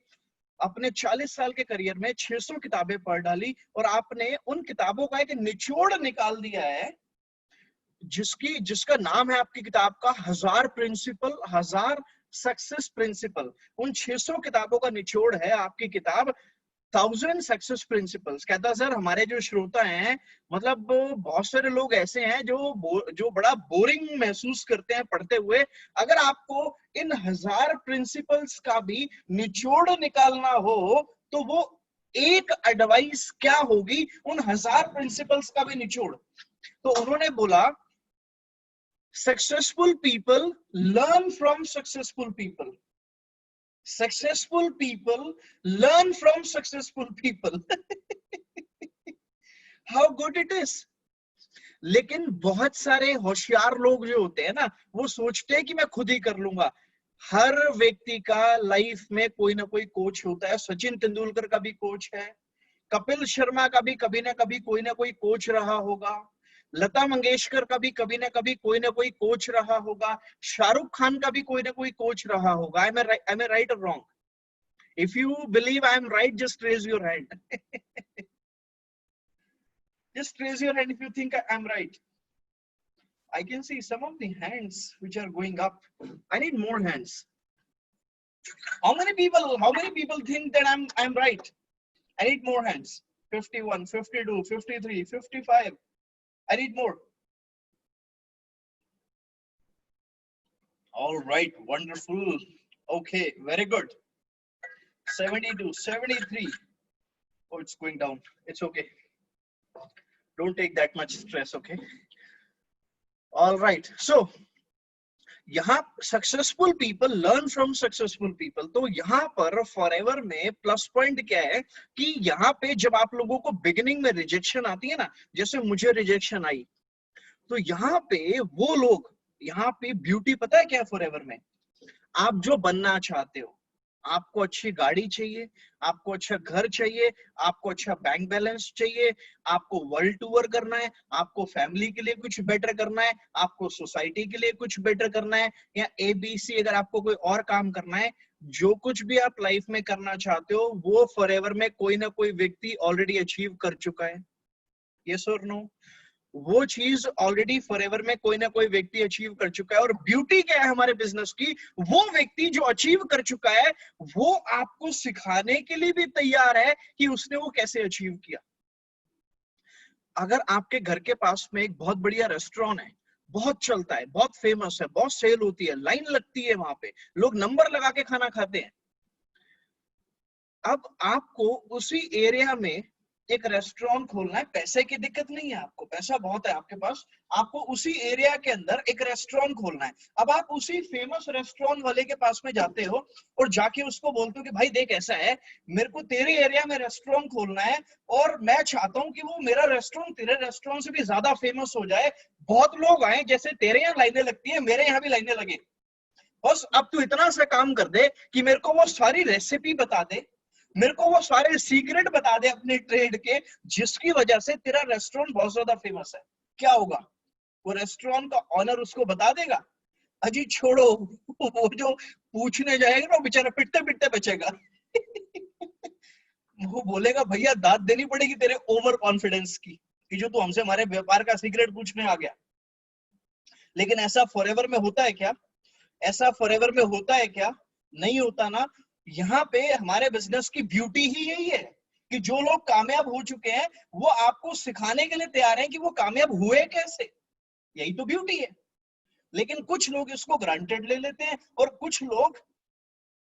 अपने 40 साल के करियर में 600 किताबें पढ़ डाली और आपने उन किताबों का एक निचोड़ निकाल दिया है, जिसका नाम है आपकी किताब का 1000 प्रिंसिपल, 1000 सक्सेस प्रिंसिपल। उन 600 किताबों का निचोड़ है आपकी किताब 1000 सक्सेस प्रिंसिपल्स। कहता सर, हमारे जो श्रोता हैं, मतलब बहुत सारे लोग ऐसे हैं जो बड़ा बोरिंग महसूस करते हैं पढ़ते हुए। अगर आपको इन 1000 प्रिंसिपल्स का भी निचोड़ निकालना हो तो वो एक एडवाइस क्या होगी उन 1000 प्रिंसिपल्स का भी निचोड़? तो उन्होंने बोला, successful people learn from successful people. Successful people learn from successful people. How good it is. लेकिन बहुत सारे होशियार लोग जो होते हैं ना, वो सोचते हैं कि मैं खुद ही कर लूंगा। हर व्यक्ति का लाइफ में कोई ना कोई कोच होता है। सचिन तेंदुलकर का भी कोच है, कपिल शर्मा का भी कभी ना कभी कोई ना कोई कोच रहा होगा, लता मंगेशकर का भी कभी ना कभी कोई ना कोई कोच रहा होगा, शाहरुख खान का भी कोई ना कोई कोच रहा होगा. Am I right or wrong? If you believe I am right, just raise your hand. Just raise your hand if you think I am right. I can see some of the hands which are going up. I need more hands. How many people think that I'm right? I need more hands. 51, 52, 53, 55. I need more. All right, wonderful. Okay, very good. 72, 73. Oh, it's going down. It's okay. Don't take that much stress, okay? All right. So, यहाँ successful people learn from successful people. तो यहाँ पर फॉरएवर में प्लस पॉइंट क्या है कि यहाँ पे जब आप लोगों को बिगिनिंग में रिजेक्शन आती है ना, जैसे मुझे रिजेक्शन आई, तो यहाँ पे वो लोग, यहाँ पे ब्यूटी पता है क्या है फॉरएवर में? आप जो बनना चाहते हो, आपको अच्छी गाड़ी चाहिए, आपको अच्छा घर चाहिए, आपको अच्छा बैंक बैलेंस चाहिए, आपको वर्ल्ड टूर करना है, आपको फैमिली के लिए कुछ बेटर करना है, आपको सोसाइटी के लिए कुछ बेटर करना है, या ABC अगर आपको कोई और काम करना है, जो कुछ भी आप लाइफ में करना चाहते हो वो फॉरएवर में कोई ना कोई व्यक्ति ऑलरेडी अचीव कर चुका है. यस और नो? वो चीज ऑलरेडी फॉरएवर में कोई ना कोई व्यक्ति अचीव कर चुका है. और ब्यूटी क्या है हमारे बिजनेस की? वो व्यक्ति जो अचीव कर चुका है वो आपको सिखाने के लिए भी तैयार है कि उसने वो कैसे अचीव किया. अगर आपके घर के पास में एक बहुत बढ़िया रेस्टोरेंट है, बहुत चलता है, बहुत फेमस है, बहुत सेल होती है, लाइन लगती है, वहां पे लोग नंबर लगा के खाना खाते हैं, अब आपको उसी एरिया में एक रेस्टोरेंट खोलना है. पैसे की दिक्कत नहीं है, आपको पैसा बहुत है आपके पास, आपको उसी एरिया के अंदर एक रेस्टोरेंट खोलना है. अब आप उसी फेमस रेस्टोरेंट वाले के पास में जाते हो और जाके उसको बोलते हो कि भाई देख ऐसा है, मेरे को तेरे एरिया में रेस्टोरेंट खोलना है और मैं चाहता हूं कि वो मेरा रेस्टोरेंट तेरे रेस्टोरेंट से भी ज्यादा फेमस हो जाए, बहुत लोग आए, जैसे तेरे यहाँ लाइनें लगती है मेरे यहाँ भी लाइनें लगे. बस अब तू इतना सा काम कर दे कि मेरे को वो सारी रेसिपी बता दे, मेरे को वो सारे सीक्रेट बता दे अपने ट्रेड के, जिसकी वजह से तेरा रेस्टोरेंट बहुत ज्यादा फेमस है. क्या होगा? वो रेस्टोरेंट का ऑनर उसको बता देगा, अजी छोड़ो, वो जो पूछने जाएगा ना बेचारा पिटते पिटते बचेगा. वो बोलेगा भैया दाद देनी पड़ेगी तेरे ओवर कॉन्फिडेंस की कि जो तू हमसे हमारे व्यापार का सीक्रेट पूछने आ गया. लेकिन ऐसा फॉरएवर में होता है क्या? ऐसा फॉरएवर में होता है क्या? नहीं होता ना. यहाँ पे हमारे बिजनेस की ब्यूटी ही यही है कि जो लोग कामयाब हो चुके हैं वो आपको सिखाने के लिए तैयार हैं कि वो कामयाब हुए कैसे. यही तो ब्यूटी है. लेकिन कुछ लोग इसको ग्रांटेड ले लेते हैं और कुछ लोग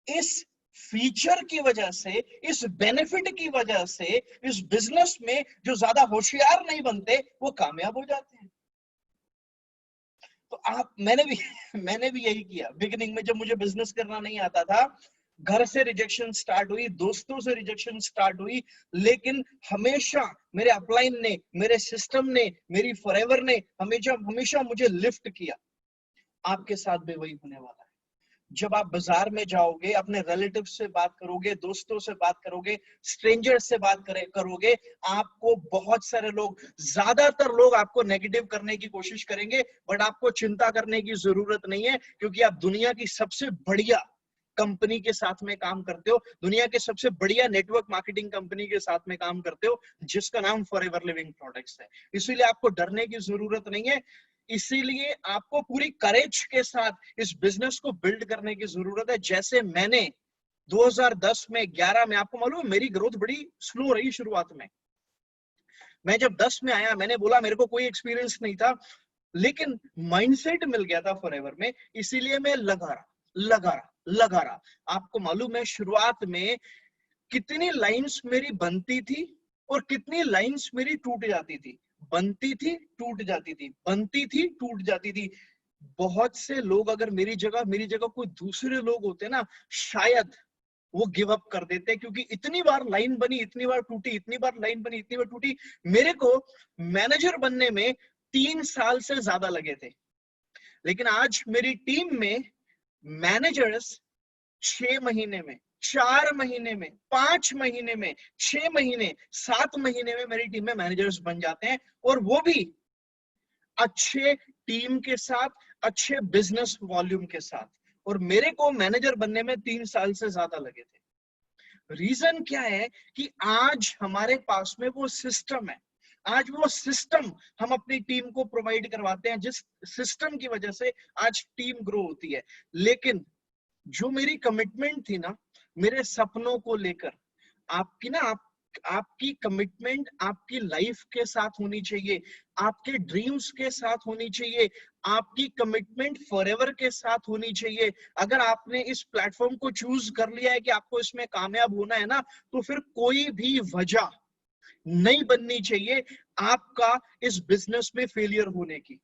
इस फीचर की वजह से, इस बेनिफिट की वजह से, इस बिजनेस में जो ज्यादा होशियार नहीं बनते वो कामयाब हो जाते हैं. तो मैंने भी यही किया. बिगिनिंग में जब मुझे बिजनेस करना नहीं आता था, घर से रिजेक्शन स्टार्ट हुई, दोस्तों से रिजेक्शन स्टार्ट हुई, लेकिन हमेशा मेरे अपलाइन ने, मेरे सिस्टम ने, मेरी फॉरएवर ने हमेशा मुझे लिफ्ट किया. आपके साथ भी वही होने वाला है. जब आप बाजार में जाओगे, अपने रिलेटिव से बात करोगे, दोस्तों से बात करोगे, स्ट्रेंजर से बात करोगे, आपको बहुत सारे लोग, ज्यादातर लोग आपको नेगेटिव करने की कोशिश करेंगे, बट आपको चिंता करने की जरूरत नहीं है, क्योंकि आप दुनिया की सबसे बढ़िया कंपनी के साथ में काम करते हो, दुनिया के सबसे बढ़िया नेटवर्क मार्केटिंग कंपनी के साथ में काम करते हो, जिसका नाम फॉरएवर लिविंग प्रोडक्ट्स है. इसीलिए आपको डरने की जरूरत नहीं है. इसीलिए आपको पूरी करेज के साथ इस बिजनेस को बिल्ड करने की जरूरत है. जैसे मैंने 2010 में 11 में, आपको मालूम है मेरी ग्रोथ बड़ी स्लो रही शुरुआत में. मैं जब 10 में आया, मैंने बोला मेरे को कोई एक्सपीरियंस नहीं था, लेकिन माइंडसेट मिल गया था फॉरएवर में, इसीलिए मैं लगा रहा. आपको मालूम है शुरुआत में कितनी लाइंस मेरी बनती थी और कितनी लाइंस मेरी टूट जाती थी. बनती थी, टूट जाती थी, बनती थी, टूट जाती थी. बहुत से लोग अगर मेरी जगह कोई दूसरे लोग होते ना, शायद वो गिव अप कर देते, क्योंकि इतनी बार लाइन बनी, इतनी बार टूटी, इतनी बार लाइन बनी, इतनी बार टूटी. मेरे को मैनेजर बनने में 3 साल से ज्यादा लगे थे, लेकिन आज मेरी टीम में मैनेजर्स 6 महीने में, 4 महीने में, 5 महीने में, 6 महीने, 7 महीने में मेरी टीम में मैनेजर्स बन जाते हैं. और वो भी अच्छे टीम के साथ, अच्छे बिजनेस वॉल्यूम के साथ। और मेरे को मैनेजर बनने में 3 साल से ज्यादा लगे थे। रीजन क्या है कि आज हमारे पास में वो सिस्टम है, आज वो सिस्टम हम अपनी टीम को प्रोवाइड करवाते हैं, जिस सिस्टम की वजह से आज टीम ग्रो होती है। लेकिन जो मेरी कमिटमेंट थी ना मेरे सपनों को लेकर, आपकी ना आपकी कमिटमेंट आपकी लाइफ के साथ होनी चाहिए, आपके ड्रीम्स के साथ होनी चाहिए, आपकी कमिटमेंट फॉरएवर के साथ होनी चाहिए। अगर आपने इस प्लेटफॉर्म को चूज कर लिया है कि आपको इसमें कामयाब होना है ना, तो फिर कोई भी वजह नहीं बननी चाहिए आपका इस बिजनेस में फेलियर होने की।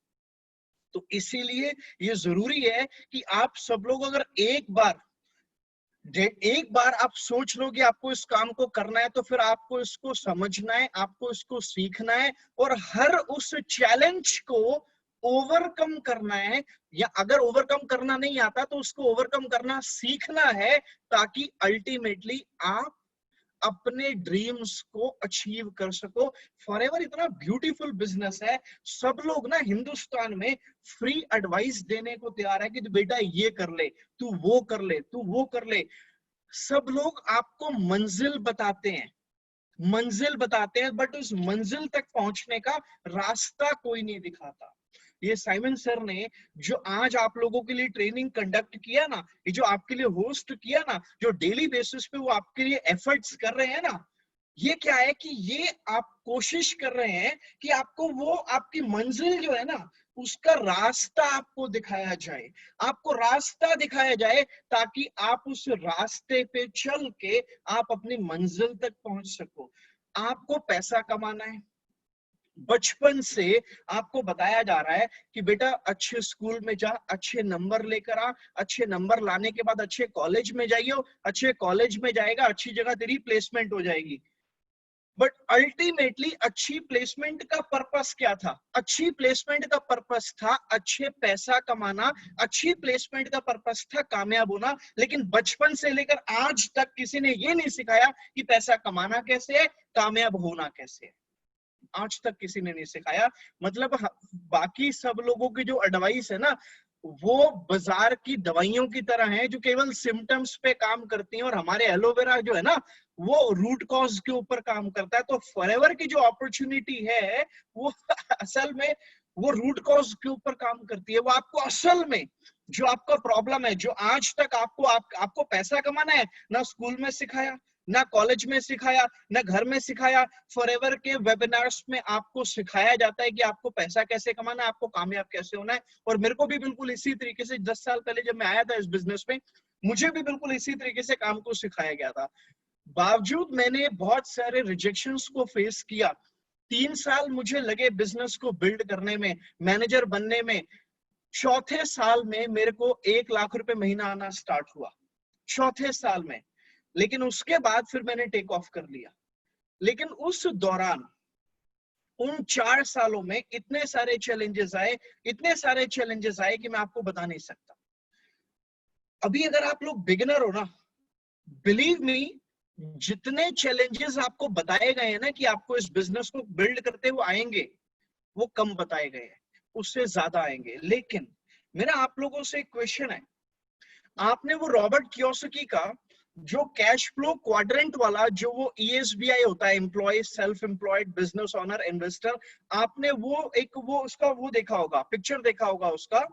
तो इसीलिए ये जरूरी है कि आप सब लोग अगर एक बार आप सोच लो कि आपको इस काम को करना है, तो फिर आपको इसको समझना है, आपको इसको सीखना है और हर उस चैलेंज को ओवरकम करना है। या अगर ओवरकम करना नहीं आता तो उसको ओवरकम करना सीखना है, ताकि अल्टीमेटली आप अपने ड्रीम्स को अचीव कर सको। फॉरएवर इतना ब्यूटीफुल बिजनेस है, सब लोग ना हिंदुस्तान में फ्री एडवाइस देने को तैयार है कि बेटा ये कर ले, तू वो कर ले, तू वो कर ले। सब लोग आपको मंजिल बताते हैं, बट उस मंजिल तक पहुंचने का रास्ता कोई नहीं दिखाता। ये साइमन सर ने जो आज आप लोगों के लिए ट्रेनिंग कंडक्ट किया ना, ये जो आपके लिए होस्ट किया ना, जो डेली बेसिस पे वो आपके लिए एफर्ट्स कर रहे हैं ना, ये क्या है कि ये आप कोशिश कर रहे हैं कि आपको वो आपकी मंजिल जो है ना उसका रास्ता आपको दिखाया जाए, आपको रास्ता दिखाया जाए, ताकि आप उस रास्ते पे चल के आप अपनी मंजिल तक पहुंच सको। आपको पैसा कमाना है, बचपन से आपको बताया जा रहा है कि बेटा अच्छे स्कूल में जा, अच्छे नंबर लेकर आ, अच्छे नंबर लाने के बाद अच्छे कॉलेज में जाइयो, अच्छे कॉलेज में जाएगा अच्छी जगह तेरी प्लेसमेंट हो जाएगी। बट अल्टीमेटली अच्छी प्लेसमेंट का पर्पस क्या था? अच्छी प्लेसमेंट का पर्पस था अच्छे पैसा कमाना, अच्छी प्लेसमेंट का पर्पस था कामयाब होना। लेकिन बचपन से लेकर आज तक किसी ने ये नहीं सिखाया कि पैसा कमाना कैसे है, कामयाब होना कैसे है। आज तक किसी ने नहीं सिखाया। मतलब बाकी सब लोगों की जो एडवाइस है ना, वो बाजार की दवाइयों की तरह है जो केवल सिम्टम्स पे काम करती हैं, और हमारे एलोवेरा जो है ना वो रूट कॉज के ऊपर काम करता है। तो फॉरएवर की जो अपॉर्चुनिटी है वो असल में वो रूट कॉज के ऊपर काम करती है। वो आपको असल में जो आपका प्रॉब्लम है, जो आज तक आपको पैसा कमाना है, ना स्कूल में सिखाया, ना कॉलेज में सिखाया, ना घर में सिखाया। फॉरएवर के वेबिनार्स में आपको सिखाया जाता है कि आपको पैसा कैसे कमाना है, आपको कामयाब कैसे होना है। और मेरे को भी बिल्कुल इसी तरीके से 10 साल पहले जब मैं आया था इस बिजनेस में, मुझे भी बिल्कुल इसी तरीके से काम को सिखाया गया था। बावजूद मैंने बहुत सारे रिजेक्शंस को फेस किया। 3 साल मुझे लगे बिजनेस को बिल्ड करने में, मैनेजर बनने में। चौथे साल में मेरे को 1 लाख रुपए महीना आना स्टार्ट हुआ, चौथे साल में। लेकिन उसके बाद फिर मैंने टेक ऑफ कर लिया। लेकिन उस दौरान उन 4 सालों में इतने सारे चैलेंजेस आए कि मैं आपको बता नहीं सकता। अभी अगर आप लोग बिगिनर हो ना, बिलीव मी, जितने चैलेंजेस आपको बताए गए हैं ना कि आपको इस बिजनेस को बिल्ड करते हुए आएंगे, वो कम बताए गए हैं, उससे ज्यादा आएंगे। लेकिन मेरा आप लोगों से एक क्वेश्चन है, आपने वो रॉबर्ट कियोसाकी का जो कैश फ्लो क्वाड्रेंट वाला, जो वो ESBI होता है, employ, self employed, business owner, investor, आपने वो उसका वो देखा होगा, पिक्चर देखा होगा उसका।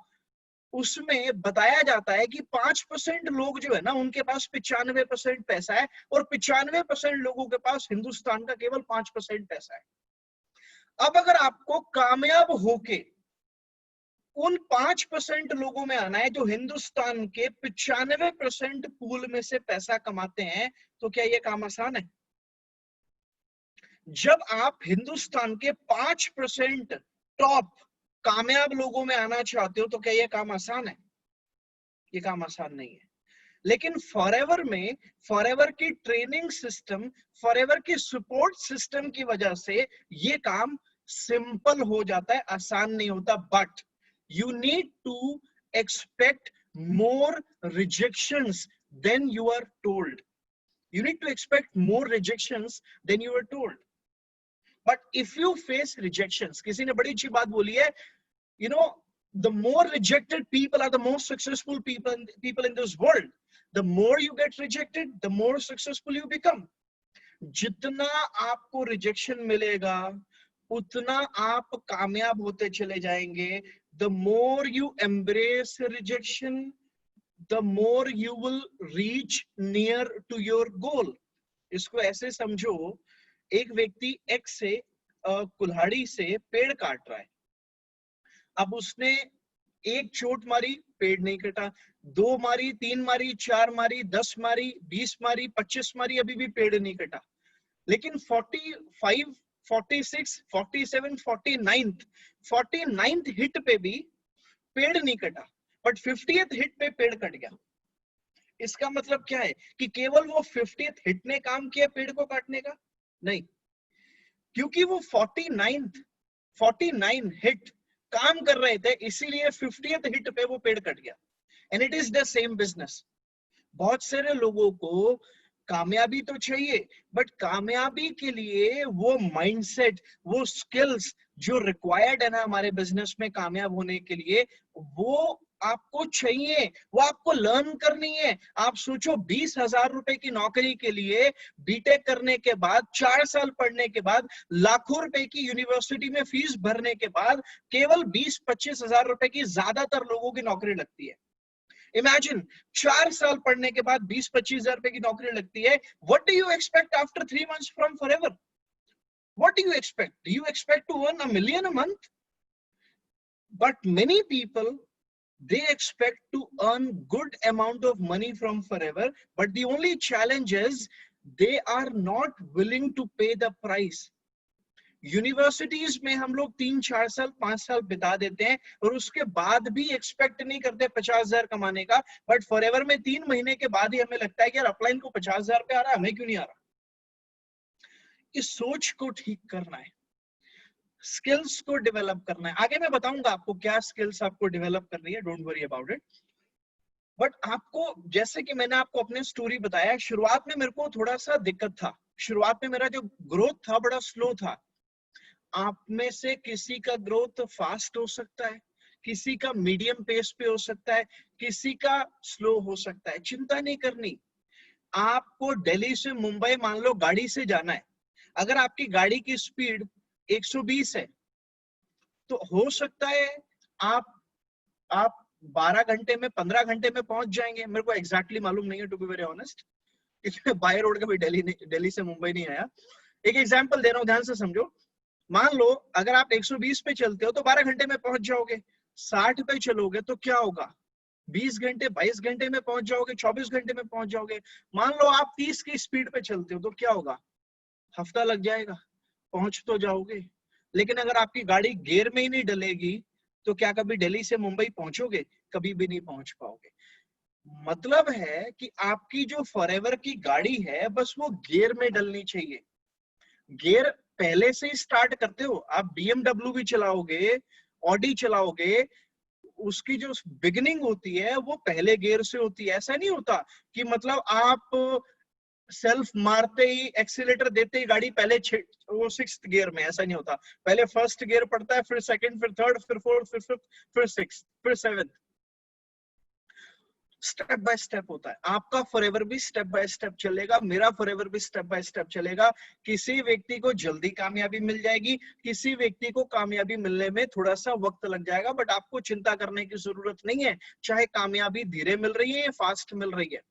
उसमें बताया जाता है कि 5% लोग जो है ना उनके पास 95% पैसा है, और 95% लोगों के पास हिंदुस्तान का केवल 5% पैसा है। अब अगर आपको कामयाब होके उन 5% लोगों में आना है जो हिंदुस्तान के 95% पूल में से पैसा कमाते हैं, तो क्या ये काम आसान है? जब आप हिंदुस्तान के 5% टॉप कामयाब लोगों में आना चाहते हो, तो क्या ये काम आसान है? ये काम आसान नहीं है। लेकिन फॉरएवर की ट्रेनिंग सिस्टम, फॉरएवर की सपोर्ट सिस्टम की वजह से ये काम सिंपल हो जाता है, आसान नहीं होता। But you need to expect more rejections than you are told. You need to expect more rejections than you are told. But if you face rejections, किसी ने बड़ी अच्छी बात बोली है, You know, the more rejected people are the most successful people in this world. The more you get rejected, the more successful you become. जितना आपको रिजेक्शन मिलेगा उतना आप कामयाब होते चले जाएंगे. The more you embrace rejection, the more you will reach near to your goal. इसको ऐसे समझो, एक व्यक्ति एक्स से कुल्हाड़ी से पेड़ काट रहा है. अब उसने एक चोट मारी, पेड़ नहीं कटा. 2 मारी, 3 मारी, 4 मारी, 10 मारी, 20 मारी, 25 मारी, अभी भी पेड़ नहीं कटा. लेकिन 45, 46, 47, 49th हिट पे भी पेड़ नहीं कटा, बट 50th हिट पे पेड़ कट गया. इसका मतलब क्या है कि केवल वो 50th हिट ने काम किया पेड़ को काटने का? नहीं, क्योंकि वो 49 हिट काम कर रहे थे, इसीलिए 50th हिट पे वो पेड़ कट गया. And it is the same business. बहुत सारे लोगों को कामयाबी तो चाहिए, बट कामयाबी के लिए वो माइंडसेट, वो स्किल्स जो रिक्वायर्ड है ना हमारे बिजनेस में कामयाब होने के लिए, वो आपको चाहिए, वो आपको लर्न करनी है. आप सोचो 20,000 रुपए की नौकरी के लिए बीटेक करने के बाद, 4 साल पढ़ने के बाद, लाखों रुपए की यूनिवर्सिटी में फीस भरने के बाद केवल 20-25 हजार रुपए की ज्यादातर लोगों की नौकरी लगती है. इमेजिन 4 साल पढ़ने के बाद 20-25 हजार रुपए की नौकरी लगती है. What do you expect after 3 months from forever? What do you expect? Do you expect to earn $1 million a month? But many people, they expect to earn good amount of money from forever, but the only challenge is they are not willing to pay the price. Universities में हम लोग 3-4 साल 5 साल बिता देते हैं और उसके बाद भी एक्सपेक्ट नहीं करते 50,000 कमाने का, बट फॉरएवर में 3 महीने के बाद ही हमें लगता है कि यार अपलाइन को 50,000 रुपये आ रहा है, हमें क्यों नहीं आ रहा. इस सोच को ठीक करना है, स्किल्स को डेवलप करना है. आगे मैं बताऊंगा आपको क्या स्किल्स आपको डेवलप करनी है, don't worry about it. But आपको, जैसे कि मैंने आपको अपने स्टोरी बताया, शुरुआत में मेरे को थोड़ा सा दिक्कत था. शुरुआत में मेरा जो ग्रोथ था बड़ा स्लो था. आप में से किसी का ग्रोथ फास्ट हो सकता है, किसी का मीडियम पेस पे हो सकता है, किसी का स्लो हो सकता है. चिंता नहीं करनी. आपको दिल्ली से मुंबई मान लो गाड़ी से जाना है. अगर आपकी गाड़ी की स्पीड 120 है तो हो सकता है आप 12 घंटे में 15 घंटे में पहुंच जाएंगे. मेरे को एग्जैक्टली मालूम नहीं है, टू बी वेरी ऑनेस्ट, क्योंकि मैं बाय रोड कभी दिल्ली से मुंबई नहीं आया. एक एग्जांपल दे रहा हूं, ध्यान से समझो. मान लो अगर आप 120 पे चलते हो तो 12 घंटे में पहुंच जाओगे. 60 पे चलोगे तो क्या होगा? 20 घंटे 22 घंटे में पहुंच जाओगे, 24 घंटे में पहुंच जाओगे. मान लो आप 30 की स्पीड पे चलते हो तो क्या होगा? हफ्ता लग जाएगा, पहुंच तो जाओगे. लेकिन अगर आपकी गाड़ी गियर में ही नहीं डलेगी तो क्या कभी दिल्ली से मुंबई पहुंचोगे? कभी भी नहीं पहुंच पाओगे. मतलब है कि आपकी जो फॉरएवर की गाड़ी है बस वो गियर में डलनी चाहिए. गियर पहले से ही स्टार्ट करते हो. आप BMW भी चलाओगे, ऑडी चलाओगे, उसकी जो बिगिनिंग होती है वो पहले गियर से होती है. ऐसा नहीं होता कि मतलब आप सेल्फ मारते ही, एक्सीलेटर देते ही गाड़ी पहले वो 6th गियर में, ऐसा नहीं होता. पहले फर्स्ट गियर पड़ता है, फिर सेकंड, फिर थर्ड, फिर फोर्थ, फिर फिफ्थ, फिर 6th, फिर 7th. स्टेप बाय स्टेप होता है. आपका फॉरएवर भी स्टेप बाय स्टेप चलेगा, मेरा फॉरएवर भी स्टेप बाय स्टेप चलेगा. किसी व्यक्ति को जल्दी कामयाबी मिल जाएगी, किसी व्यक्ति को कामयाबी मिलने में थोड़ा सा वक्त लग जाएगा. बट आपको चिंता करने की जरूरत नहीं है, चाहे कामयाबी धीरे मिल रही है या फास्ट मिल रही है.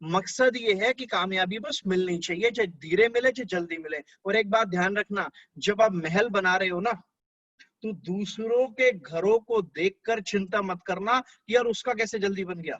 मकसद ये है कि कामयाबी बस मिलनी चाहिए, चाहे धीरे मिले चाहे जल्दी मिले. और एक बात ध्यान रखना, जब आप महल बना रहे हो ना, तो दूसरों के घरों को देखकर चिंता मत करना कि यार उसका कैसे जल्दी बन गया,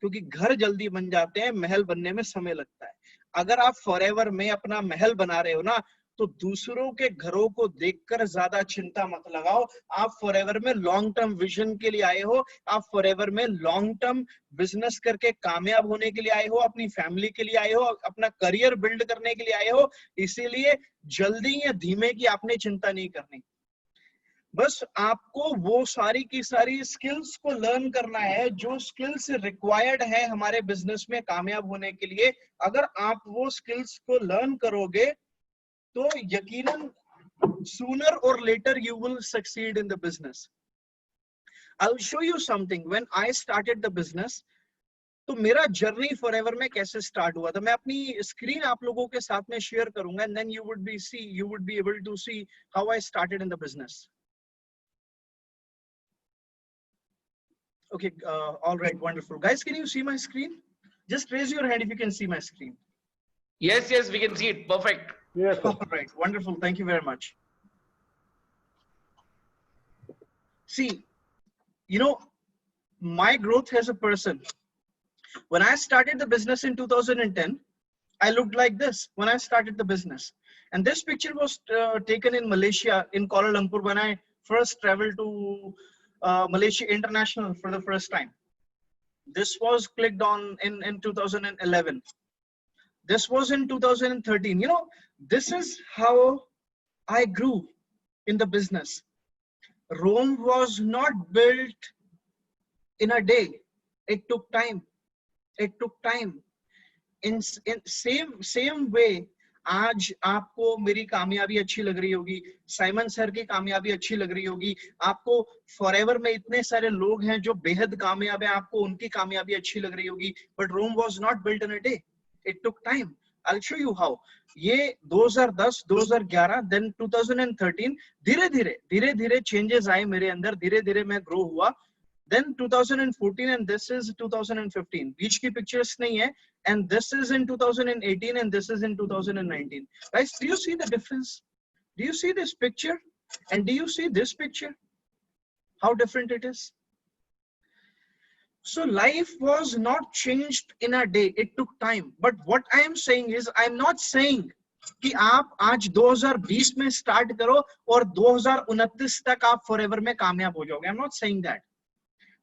क्योंकि घर जल्दी बन जाते हैं, महल बनने में समय लगता है. अगर आप फॉरएवर में अपना महल बना रहे हो ना, तो दूसरों के घरों को देखकर ज्यादा चिंता मत लगाओ. आप फॉरएवर में लॉन्ग टर्म विजन के लिए आए हो, आप फॉरएवर में लॉन्ग टर्म बिजनेस करके कामयाब होने के लिए आए हो, अपनी फैमिली के लिए आए हो, अपना करियर बिल्ड करने के लिए आए हो. इसीलिए जल्दी या धीमे की आपने चिंता नहीं करनी. बस आपको वो सारी की सारी स्किल्स को लर्न करना है जो स्किल्स रिक्वायर्ड है हमारे बिजनेस में कामयाब होने के लिए. अगर आप वो स्किल्स को लर्न करोगे तो यकीनन sooner or later you will succeed in the business. I'll show you something. When I started the business, तो मेरा जर्नी फॉरएवर में कैसे स्टार्ट हुआ था, मैं अपनी स्क्रीन आप लोगों के साथ में शेयर करूंगा, and then you would be able to see how I started in the business. Okay, all right, wonderful. Guys, can you see my screen? Just raise your hand if you can see my screen. Yes, we can see it. Perfect. Yes, sir. All right, wonderful. Thank you very much. See, you know, my growth as a person, when I started the business in 2010, I looked like this when I started the business. And this picture was taken in Malaysia, in Kuala Lumpur, when I first traveled to Malaysia International for the first time. This was clicked on in 2011. This was in 2013. You know, this is how I grew in the business. Rome was not built in a day. It took time. It took time. In same way, आज आपको मेरी कामयाबी अच्छी लग रही होगी, साइमन सर की कामयाबी अच्छी लग रही होगी, आपको फॉरएवर में इतने सारे लोग हैं जो बेहद कामयाब हैं, आपको उनकी कामयाबी अच्छी लग रही होगी. But Rome was not built in a day. It took time. I'll show you how. ये 2010, 2011, then 2013, धीरे धीरे चेंजेस आए मेरे अंदर, धीरे धीरे मैं ग्रो हुआ. Then 2014 and this is 2015. बीच की pictures नहीं है, and this is in 2018 and this is in 2019. Guys, do you see the difference? Do you see this picture? And do you see this picture? How different it is? So life was not changed in a day. It took time. But what I am saying is, I am not saying कि आप आज 2020 में start करो और 2029 तक आप forever में कामयाब हो जाओगे. I'm not saying that.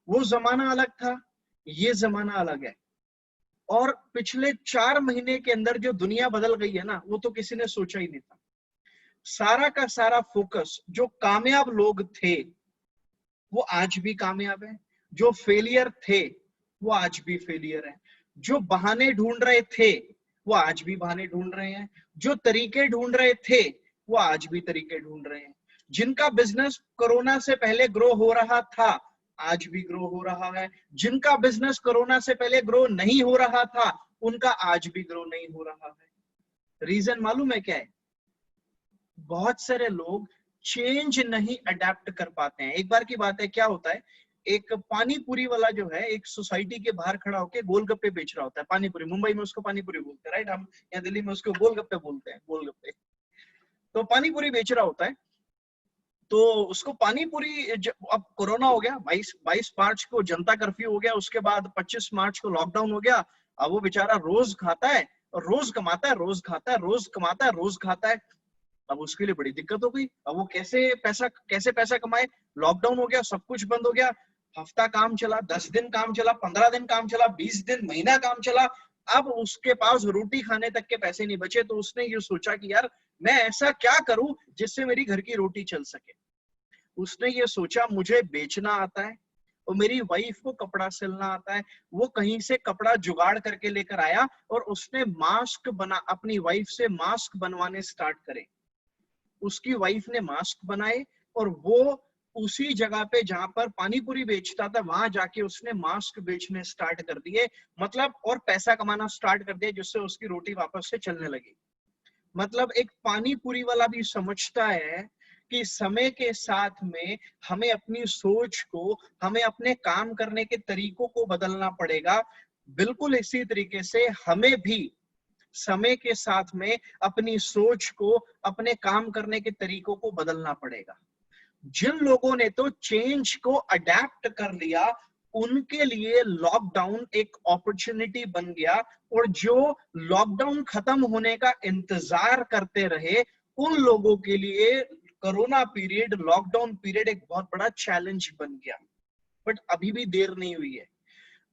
वो जमाना अलग था, ये जमाना अलग है. और पिछले 4 महीने के अंदर जो दुनिया बदल गई है ना, वो तो किसी ने सोचा ही नहीं था. सारा का सारा फोकस, जो कामयाब लोग थे वो आज भी कामयाब है, जो फेलियर थे वो आज भी फेलियर है, जो बहाने ढूंढ रहे थे वो आज भी बहाने ढूंढ रहे हैं, जो तरीके ढूंढ रहे थे वो आज भी तरीके ढूंढ रहे हैं. जिनका बिजनेस कोरोना से पहले ग्रो हो रहा था आज भी ग्रो हो रहा है, जिनका बिजनेस कोरोना से पहले ग्रो नहीं हो रहा था उनका आज भी ग्रो नहीं हो रहा है. रीजन मालूम है क्या है? बहुत सारे लोग चेंज नहीं अडेप्ट कर पाते हैं. एक बार की बात है, क्या होता है, एक पानी पूरी वाला जो है एक सोसाइटी के बाहर खड़ा होकर गोलगप्पे बेच रहा होता है. पानी पूरी, मुंबई में उसको पानी पूरी बोलते हैं, राइट? हम यहाँ दिल्ली में उसको गोलगप्पे बोलते हैं, गोलगप्पे. तो पानी पूरी बेच रहा होता है, तो उसको पानी पूरी, अब कोरोना हो गया, 22 मार्च को जनता कर्फ्यू हो गया, उसके बाद 25 मार्च को लॉकडाउन हो गया. अब वो बेचारा रोज खाता है और रोज कमाता है, रोज खाता है, रोज कमाता है, रोज खाता है. अब उसके लिए बड़ी दिक्कत हो गई. अब वो कैसे पैसा कमाए? लॉकडाउन हो गया, सब कुछ बंद हो गया. हफ्ता काम चला, 10 दिन काम चला, 15 दिन काम चला, 20 दिन, महीना काम चला. अब उसके पास रोटी खाने तक के पैसे नहीं बचे. तो उसने ये सोचा कि यार मैं ऐसा क्या करूं जिससे मेरी घर की रोटी चल सके. उसने ये सोचा मुझे बेचना आता है और मेरी वाइफ को कपड़ा सिलना आता है. वो कहीं से कपड़ा जुगाड़ करके लेकर आया और उसने मास्क बना, अपनी वाइफ से मास्क बनवाने स्टार्ट करे. उसकी वाइफ ने मास्क बनाए और वो उसी जगह पे जहां पर पानी पूरी बेचता था वहां जाके उसने मास्क बेचने स्टार्ट कर दिए. मतलब और पैसा कमाना स्टार्ट कर दिया, जिससे उसकी रोटी वापस से चलने लगी. मतलब एक पानी पूरी वाला भी समझता है कि समय के साथ में हमें अपनी सोच को, हमें अपने काम करने के तरीकों को बदलना पड़ेगा. बिल्कुल इसी तरीके से हमें भी समय के साथ में अपनी सोच को, अपने काम करने के तरीकों को बदलना पड़ेगा. जिन लोगों ने तो चेंज को अडेप्ट कर लिया उनके लिए लॉकडाउन एक अपॉर्चुनिटी बन गया, और जो लॉकडाउन खत्म होने का इंतजार करते रहे उन लोगों के लिए कोरोना पीरियड, लॉकडाउन पीरियड एक बहुत बड़ा चैलेंज बन गया. बट अभी भी देर नहीं हुई है.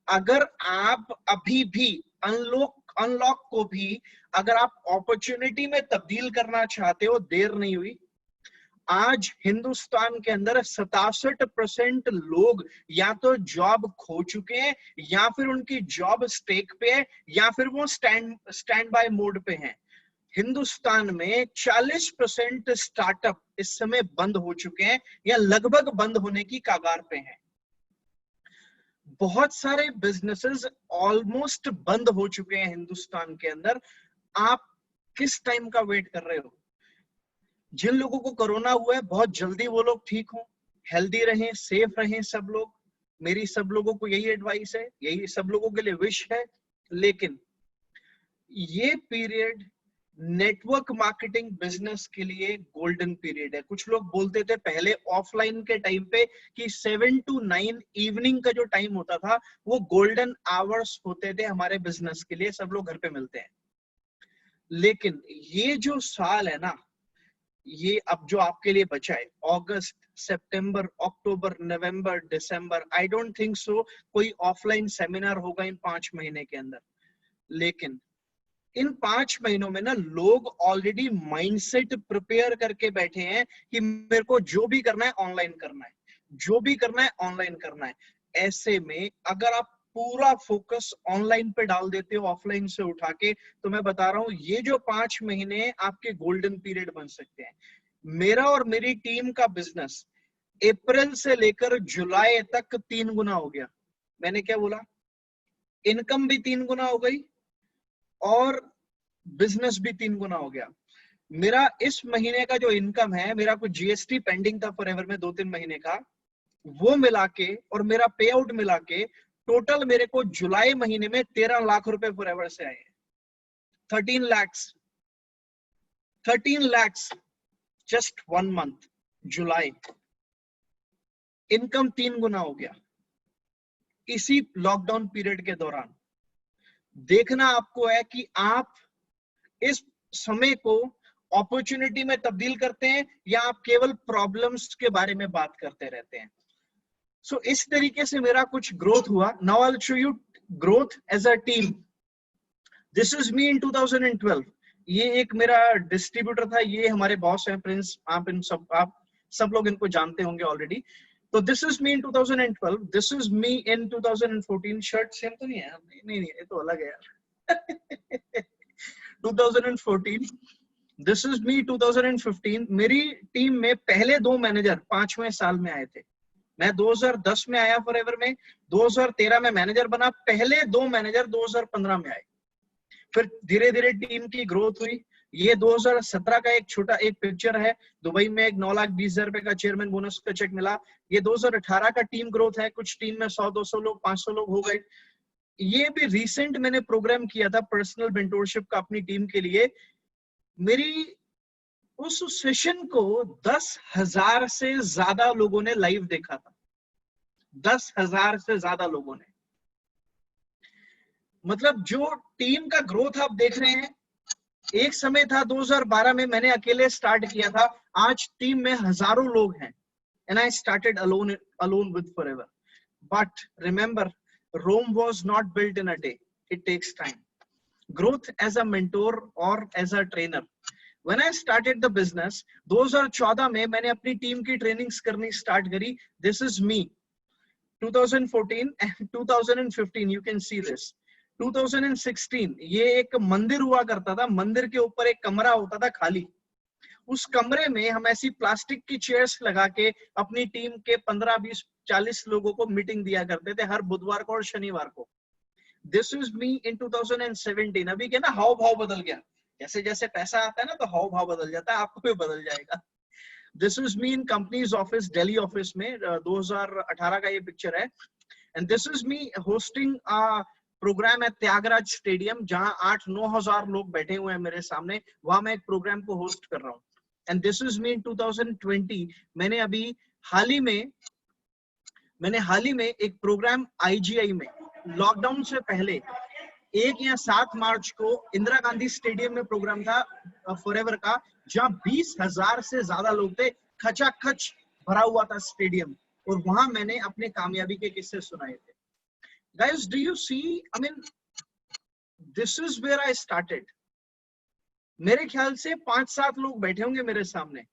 अगर आप अभी भी अनलॉक को भी अगर आप अपॉर्चुनिटी में तब्दील करना चाहते हो, देर नहीं हुई. आज हिंदुस्तान के अंदर 67% लोग या तो जॉब खो चुके हैं, या फिर उनकी जॉब स्टेक पे है, या फिर वो स्टैंड बाय मोड पे हैं. हिंदुस्तान में 40% स्टार्टअप इस समय बंद हो चुके हैं या लगभग बंद होने की कगार पे हैं। बहुत सारे बिजनेसेस ऑलमोस्ट बंद हो चुके हैं हिंदुस्तान के अंदर। आप किस टाइम का वेट कर रहे हो? जिन लोगों को कोरोना हुआ है बहुत जल्दी वो लोग ठीक हो, हेल्दी रहें, सेफ रहें सब लोग। मेरी सब लोगों को यही एडवाइस है, यही सब लोगों के लिए विश है। लेकिन ये पीरियड नेटवर्क मार्केटिंग बिजनेस के लिए गोल्डन पीरियड है। कुछ लोग बोलते थे पहले ऑफलाइन के टाइम पे कि 7 to 9 इवनिंग का जो टाइम होता था वो गोल्डन आवर्स होते थे हमारे बिजनेस के लिए, सब लोग घर पे मिलते हैं। लेकिन ये जो साल है ना, ये अब जो आपके लिए बचा है, अगस्त, सितंबर, अक्टूबर, नवंबर, दिसंबर, आई डोंट थिंक सो कोई ऑफलाइन सेमिनार होगा इन 5 महीने के अंदर। लेकिन इन 5 महीनों में ना लोग ऑलरेडी माइंडसेट प्रिपेयर करके बैठे हैं कि मेरे को जो भी करना है ऑनलाइन करना है, जो भी करना है ऑनलाइन करना है। ऐसे में अगर आप पूरा फोकस ऑनलाइन पे डाल देते हो ऑफलाइन से उठा के, तो मैं बता रहा हूं ये जो 5 महीने आपके गोल्डन पीरियड बन सकते हैं। मेरा और मेरी टीम का बिजनेस अप्रैल से लेकर जुलाई तक 3 गुना हो गया। मैंने क्या बोला? इनकम भी 3 गुना हो गई और बिजनेस भी 3 गुना हो गया। मेरा इस महीने का जो इनकम है, मेरा कुछ जीएसटी पेंडिंग था फॉरएवर में 2-3 महीने का, वो मिला के और मेरा पे आउट मिला के टोटल मेरे को जुलाई महीने में 13 लाख रुपए फॉरएवर से आए। 13 lakhs जस्ट 1 मंथ, जुलाई। इनकम 3 गुना हो गया इसी लॉकडाउन पीरियड के दौरान। देखना आपको है कि आप इस समय को अपॉर्चुनिटी में तब्दील करते हैं या आप केवल प्रॉब्लम्स के बारे में बात करते रहते हैं। सो इस तरीके से मेरा कुछ ग्रोथ हुआ। Now I will show you growth as a team. This is me in 2012। ये एक मेरा डिस्ट्रीब्यूटर था, ये हमारे बॉस हैं प्रिंस। आप सब लोग इनको जानते होंगे ऑलरेडी। तो this is me in 2012, this is me in 2014। Shirt same तो नहीं है? नहीं, ये तो अलग है यार। 2014, दिस इज मी 2015। मेरी टीम में पहले 2 मैनेजर 5वें साल में आए थे। मैं 2010 में आया फॉरएवर में, 2013 में मैनेजर बना, पहले 2 मैनेजर 2015 में आए। फिर धीरे धीरे टीम की ग्रोथ हुई। ये 2017 का एक छोटा एक पिक्चर है, दुबई में एक 9,20,000 रुपए का चेयरमैन बोनस का चेक मिला। ये 2018 का टीम ग्रोथ है। कुछ टीम में 100-200 लोग, 500 लोग हो गए। ये भी रिसेंट मैंने प्रोग्राम किया था पर्सनल मेंटोरशिप का अपनी टीम के लिए। मेरी उस सेशन को 10,000 से ज्यादा लोगों ने लाइव देखा था। 10,000 से ज्यादा लोगों ने। मतलब जो टीम का ग्रोथ आप देख रहे हैं, एक समय था 2012 में मैंने अकेले स्टार्ट किया था, आज टीम में हजारों लोग हैं। And I started alone with forever. But remember, Rome was not built in a day. It takes time. Growth as a mentor or as a trainer. When I started the business, 2014 में मैंने अपनी टीम की ट्रेनिंग्स करनी स्टार्ट करी। This is me. 2014 and 2015, you can see this. 2016, ये एक मंदिर हुआ करता था। मंदिर के ऊपर एक कमरा होता था खाली। उस कमरे में हम ऐसी प्लास्टिक की चेयर्स लगा के अपनी टीम के 15, 20, 40 लोगों को मीटिंग दिया करते थे हर बुधवार को और शनिवार को। दिस इज मी इन 2017। अभी क्या ना, हाव भाव बदल गया। जैसे जैसे पैसा आता है ना तो हाव भाव बदल जाता है, आपको भी बदल जाएगा। This is me in companies office, Delhi office में 2018 का ये पिक्चर है। And this is me hosting program है त्यागराज स्टेडियम, जहां 8-9 हजार लोग बैठे हुए हैं मेरे सामने। वहां मैं एक प्रोग्राम को होस्ट कर रहा हूँ। एंड दिस इज मी इन 2020। मैंने हाल ही में एक प्रोग्राम आईजीआई में, लॉकडाउन से पहले 1 या 7 मार्च को इंदिरा गांधी स्टेडियम में प्रोग्राम था फॉरएवर का, जहां 20,000 से ज्यादा लोग थे। खचाखच भरा हुआ था स्टेडियम, और वहां मैंने अपने कामयाबी के किस्से सुनाए थे। Guys, do you see? I mean, this is where I started. मेरे ख्याल से 5-7 लोग बैठे होंगे मेरे सामने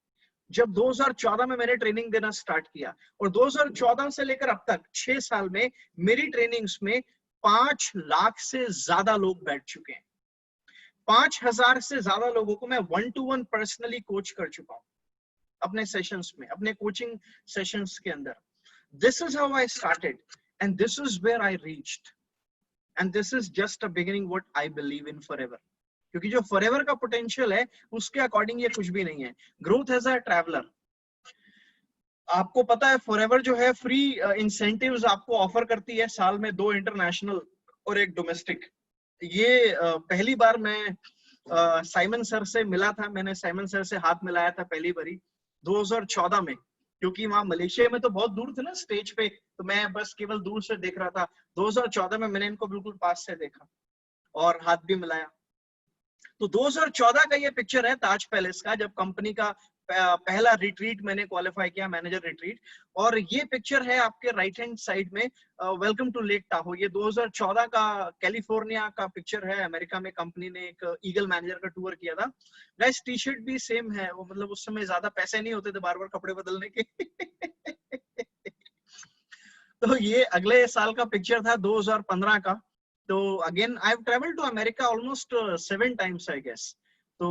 जब 2014 में मैंने ट्रेनिंग देना स्टार्ट किया। और 2014 से लेकर अब तक 6 साल में मेरी ट्रेनिंग्स में 5 लाख से ज्यादा लोग बैठ चुके हैं। 5000 से ज्यादा लोगों को मैं 1-to-1 पर्सनली कोच कर चुका हूँ अपने सेशंस में, अपने कोचिंग सेशंस के अंदर. This is how I started and this is where I reached and this is just a beginning what I believe in forever. क्योंकि जो forever का potential है उसके अकॉर्डिंग ये कुछ भी नहीं है. Growth as a traveler. आपको पता है forever जो है फ्री incentives आपको ऑफर करती है साल में 2 इंटरनेशनल और 1 डोमेस्टिक. ये पहली बार मैं साइमन सर से मिला था. मैंने साइमन सर से हाथ मिलाया था पहली बारी 2014 में, क्योंकि वहां मलेशिया में तो बहुत दूर थे ना स्टेज पे, तो मैं बस केवल दूर से देख रहा था. 2014 में मैंने इनको बिल्कुल पास से देखा और हाथ भी मिलाया. तो 2014 का ये पिक्चर है ताज पैलेस का, जब कंपनी का पहला रिट्रीट मैंने क्वालिफाई किया, मैनेजर रिट्रीट. और ये पिक्चर है आपके राइट हैंड साइड में, वेलकम टू लेक टाहो. ये 2014 का कैलिफोर्निया का पिक्चर है. अमेरिका में कंपनी ने एक ईगल मैनेजर का टूर किया था. गाइस टी शर्ट भी सेम है. वो मतलब उस समय ज्यादा पैसे नहीं होते थे बार बार कपड़े बदलने के. तो ये अगले साल का पिक्चर था 2015 का. तो again I have travelled to America almost 7 times I guess. तो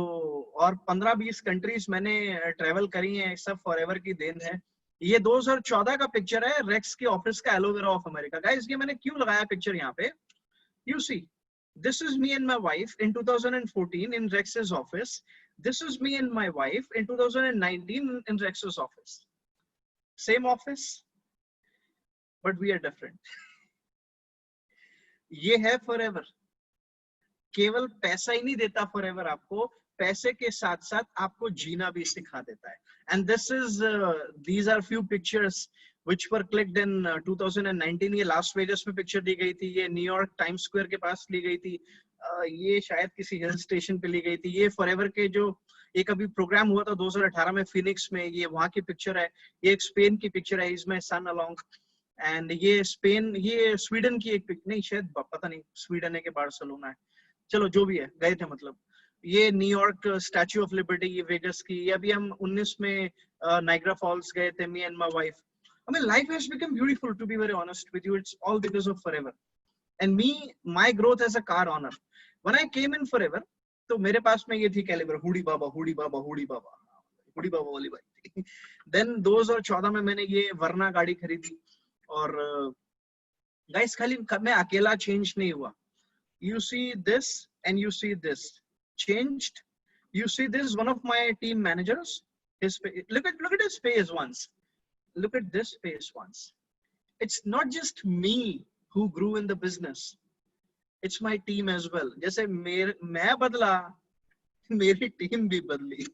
और 15-20 कंट्रीज मैंने ट्रैवल करी हैं. सब फॉरएवर की देन है. ये 2014 का पिक्चर है रेक्स के ऑफिस का, एलोवेरा ऑफ अमेरिका. गाइस ये मैंने क्यों लगाया पिक्चर यहाँ पे? You see, this is me and my wife in 2014 in Rex's office. This is me and my wife in 2019 in Rex's office. Same office but we are different. ये है फॉरएवर. केवल पैसा ही नहीं देता फॉरएवर आपको, पैसे के साथ साथ आपको जीना भी सिखा देता है. And this is these are few pictures which were clicked in 2019. ये लास वेगस में पिक्चर ली गई थी. ये न्यूयॉर्क टाइम्स स्क्वायर के पास ली गई थी. ये शायद किसी हिल स्टेशन पे ली गई थी. ये फॉरएवर के जो एक अभी प्रोग्राम हुआ था 2018 में फिनिक्स में, ये वहां की पिक्चर है. ये एक स्पेन की पिक्चर है, is my son along. And ये स्पेन, ये स्वीडन की एक पिक नहीं, शायद पता नहीं स्वीडन है कि बार्सिलोना है, चलो जो भी है, गए थे मतलब. ये न्यूयॉर्क स्टैच्यू ऑफ लिबर्टी, ये वेगस की. ये अभी हम 19 में नाइग्रा फॉल्स गए थे, मी and my wife. I mean, life has become beautiful, to be very honest with you. It's all because of forever. And me, my growth as a car owner. When I came in forever, तो मेरे पास में ये थी कैलिबर, हुडी बाबा, हुडी बाबा, हुडी बाबा, हुडी बाबा वाली बाइक थी. Then 2014 में मैंने ये वरना गाड़ी खरीदी. और गाइस खाली मैं अकेला चेंज नहीं हुआ. You see this and you see this changed. You see this is one of my team managers. Look at his face once. Look at this face once. It's not just me who grew in the business. It's my team as well. जैसे मैं बदला, मेरी टीम भी बदली.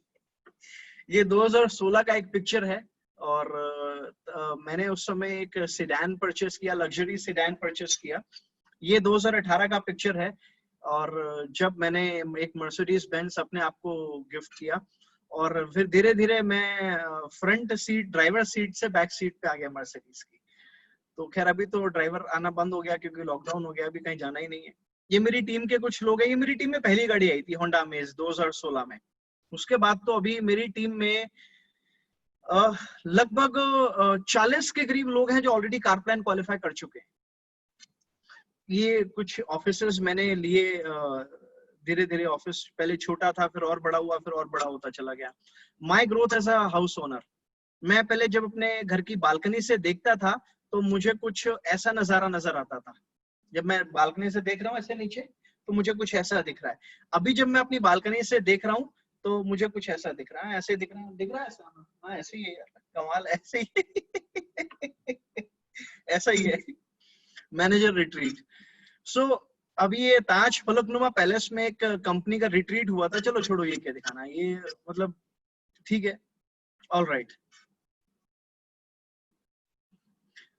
ये 2016 का एक पिक्चर है. और मैंने उस समय एक सेडान परचेस किया, लग्जरी सेडान परचेस किया. ये 2018 का पिक्चर है. और जब मैंने एक मर्सिडीज बेंज अपने आप को गिफ्ट किया, और फिर धीरे धीरे मैं फ्रंट सीट, ड्राइवर सीट से बैक सीट पे आ गया मर्सिडीज की. तो खैर अभी तो ड्राइवर आना बंद हो गया क्योंकि लॉकडाउन हो गया, अभी कहीं जाना ही नहीं है. ये मेरी टीम के कुछ लोग हैं. ये मेरी टीम में पहली गाड़ी आई थी होंडा अमेज 2016 में. उसके बाद तो अभी मेरी टीम में लगभग 40 के करीब लोग हैं जो ऑलरेडी कार प्लान क्वालिफाई कर चुके हैं. ये कुछ ऑफिसर्स मैंने लिए. धीरे धीरे ऑफिस पहले छोटा था, फिर और बड़ा हुआ, फिर और बड़ा होता चला गया. My growth as a house owner. मैं पहले जब अपने घर की बालकनी से देखता था तो मुझे कुछ ऐसा नजारा नजर आता था. जब मैं बालकनी से देख रहा हूँ ऐसे नीचे, तो मुझे कुछ ऐसा दिख रहा है. अभी जब मैं अपनी बालकनी से देख रहा हूँ तो मुझे कुछ ऐसा दिख रहा है, ऐसे दिख रहा है ऐसा. हाँ ऐसे ही है यार, कमाल. ऐसे ही ऐसा ही है. Manager retreat. सो अभी ये ताज फलकनुमा पैलेस में एक कंपनी का रिट्रीट हुआ था. चलो छोड़ो, ये क्या दिखाना है, ये मतलब ठीक है, all right.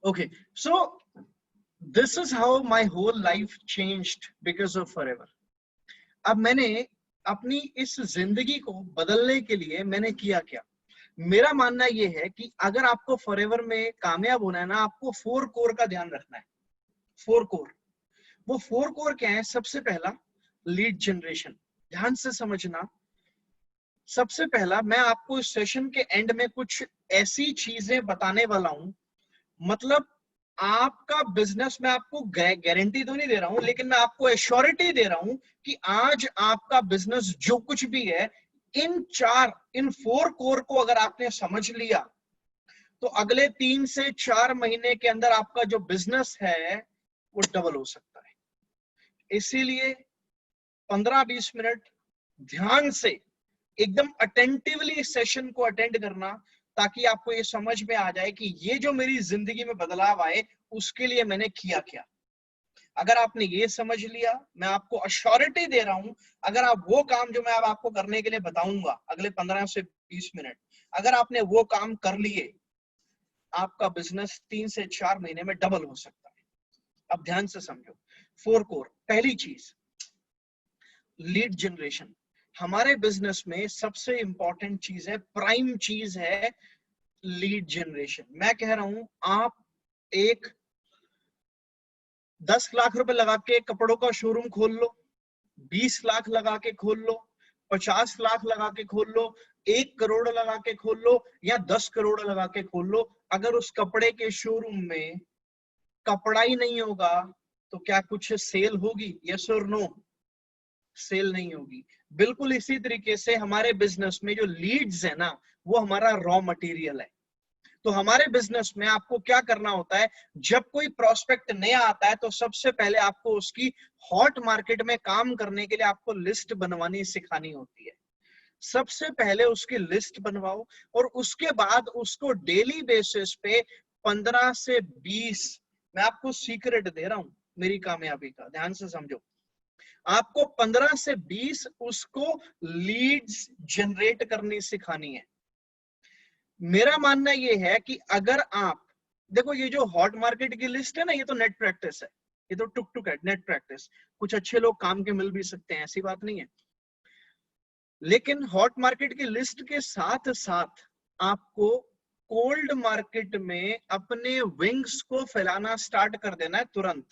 Okay, so this is how my whole life changed because of Forever. अब मैंने अपनी इस जिंदगी को बदलने के लिए मैंने किया क्या? मेरा मानना ये है कि अगर आपको फॉरएवर में कामयाब होना है ना, आपको 4 कोर का ध्यान रखना है. 4 कोर. वो 4 कोर क्या है? सबसे पहला लीड जनरेशन. ध्यान से समझना. सबसे पहला मैं आपको इस सेशन के एंड में कुछ ऐसी चीजें बताने वाला हूं, मतलब आपका बिजनेस, मैं आपको गारंटी तो नहीं दे रहा हूं, लेकिन मैं आपको एश्योरिटी दे रहा हूं कि आज आपका बिजनेस जो कुछ भी है, इन 4 कोर को अगर आपने समझ लिया तो अगले 3 से 4 महीने के अंदर आपका जो बिजनेस है वो डबल हो सकता है। इसीलिए 15-20 मिनट ध्यान से एकदम अटेंटिवली सेशन को अटेंड करना, ताकि आपको ये समझ में आ जाए कि ये जो मेरी जिंदगी में बदलाव आए उसके लिए मैंने किया क्या। अगर आपने ये समझ लिया, मैं आपको अश्योरिटी दे रहा हूं, अगर आप वो काम जो मैं अब आपको करने के लिए बताऊंगा अगले 15 से 20 मिनट, अगर आपने वो काम कर लिए, आपका बिजनेस 3 से 4 महीने में डबल हो सकता है। अब ध्यान से समझो। 4 कोर। पहली चीज लीड जनरेशन। हमारे बिजनेस में सबसे इंपॉर्टेंट चीज है, प्राइम चीज है लीड जनरेशन। मैं कह रहा हूं आप एक 10 लाख रुपए लगा के कपड़ों का शोरूम खोल लो, 20 लाख लगा के खोल लो, 50 लाख लगा के खोल लो, 1 करोड़ लगा के खोल लो, या 10 करोड़ लगा के खोल लो, अगर उस कपड़े के शोरूम में कपड़ा ही नहीं होगा तो क्या कुछ सेल होगी? यस और नो? सेल नहीं होगी। बिल्कुल इसी तरीके से हमारे बिजनेस में जो लीड्स है ना, वो हमारा रॉ मटेरियल है। तो हमारे बिजनेस में आपको क्या करना होता है, जब कोई प्रोस्पेक्ट नया आता है तो सबसे पहले आपको उसकी हॉट मार्केट में काम करने के लिए आपको लिस्ट बनवानी सिखानी होती है। सबसे पहले उसकी लिस्ट बनवाओ और उसके बाद उसको डेली बेसिस पे 15 से 20, मैं आपको सीक्रेट दे रहा हूं मेरी कामयाबी का, ध्यान से समझो। आपको 15 से 20 उसको लीड्स जनरेट करनी सिखानी है। मेरा मानना ये है कि अगर आप देखो, ये जो हॉट मार्केट की लिस्ट है ना, ये तो नेट प्रैक्टिस है, ये तो टुक टुक है, नेट प्रैक्टिस। कुछ अच्छे लोग काम के मिल भी सकते हैं, ऐसी बात नहीं है, लेकिन हॉट मार्केट की लिस्ट के साथ साथ आपको कोल्ड मार्केट में अपने विंग्स को फैलाना स्टार्ट कर देना है तुरंत।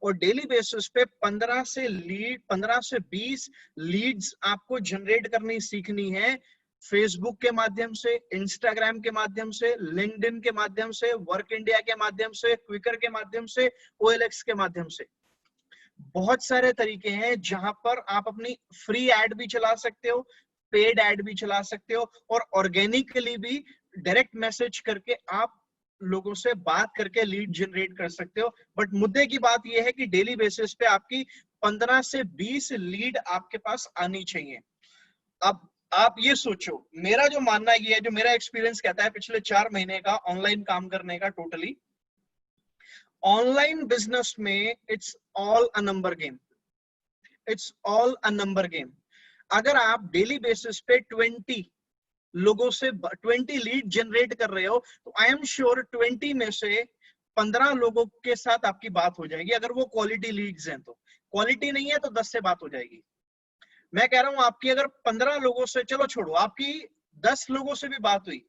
और डेली बेसिस पे 15 से 20 लीड्स आपको जनरेट करनी सीखनी है। फेसबुक के माध्यम से, इंस्टाग्राम के माध्यम से, लिंक्डइन के माध्यम से, वर्क इंडिया के माध्यम से, क्विकर के माध्यम से, OLX के माध्यम से। बहुत सारे तरीके हैं जहां पर आप अपनी फ्री एड भी चला सकते हो, पेड एड भी चला सकते हो, और ऑर्गेनिकली भी डायरेक्ट मैसेज करके आप लोगों से बात करके लीड जनरेट कर सकते हो। बट मुद्दे की बात यह है कि डेली बेसिस पे आपकी 15 से 20 लीड आपके पास आनी चाहिए। अब आप ये सोचो, मेरा जो मानना ये है, जो मेरा एक्सपीरियंस कहता है पिछले 4 महीने का ऑनलाइन काम करने का, टोटली ऑनलाइन बिजनेस में it's all a number game. It's all a number game. अगर आप डेली बेसिस पे 20 लोगों से 20 लीड जनरेट कर रहे हो, तो आई एम श्योर 20 में से 15 लोगों के साथ आपकी बात हो जाएगी, अगर वो क्वालिटी लीड्स हैं तो। क्वालिटी नहीं है तो 10 से बात हो जाएगी। मैं कह रहा हूं आपकी अगर 15 लोगों से, चलो छोड़ो, आपकी 10 लोगों से भी बात हुई,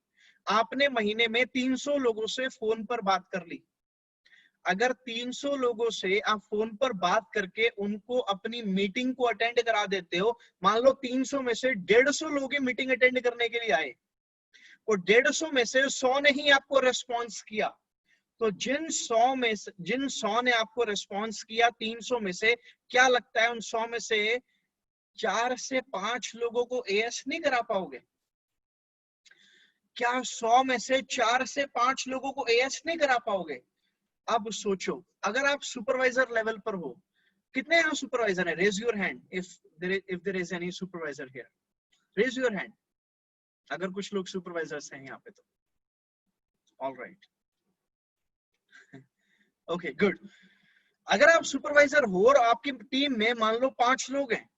आपने महीने में 300 लोगों से फोन पर बात कर ली। अगर 300 लोगों से आप फोन पर बात करके उनको अपनी मीटिंग को अटेंड करा देते हो, मान लो 300 में से 150 लोग मीटिंग अटेंड करने के लिए आए और 150 में से 100 ने ही आपको रेस्पॉन्स किया, तो जिन 100 ने आपको रेस्पॉन्स किया 300 में से, क्या लगता है उन 100 में से 4 से 5 लोगों को एएस नहीं करा पाओगे? क्या 100 में से 4 से 5 लोगों को एएस नहीं करा पाओगे? अब सोचो, अगर आप सुपरवाइजर लेवल पर हो, कितने यहाँ सुपरवाइजर है? Raise your hand if there is any supervisor here, raise your hand अगर कुछ लोग सुपरवाइजर्स हैं यहाँ पे तो। All right, okay, good. अगर आप सुपरवाइजर हो और आपकी टीम में मान लो 5 लोग हैं,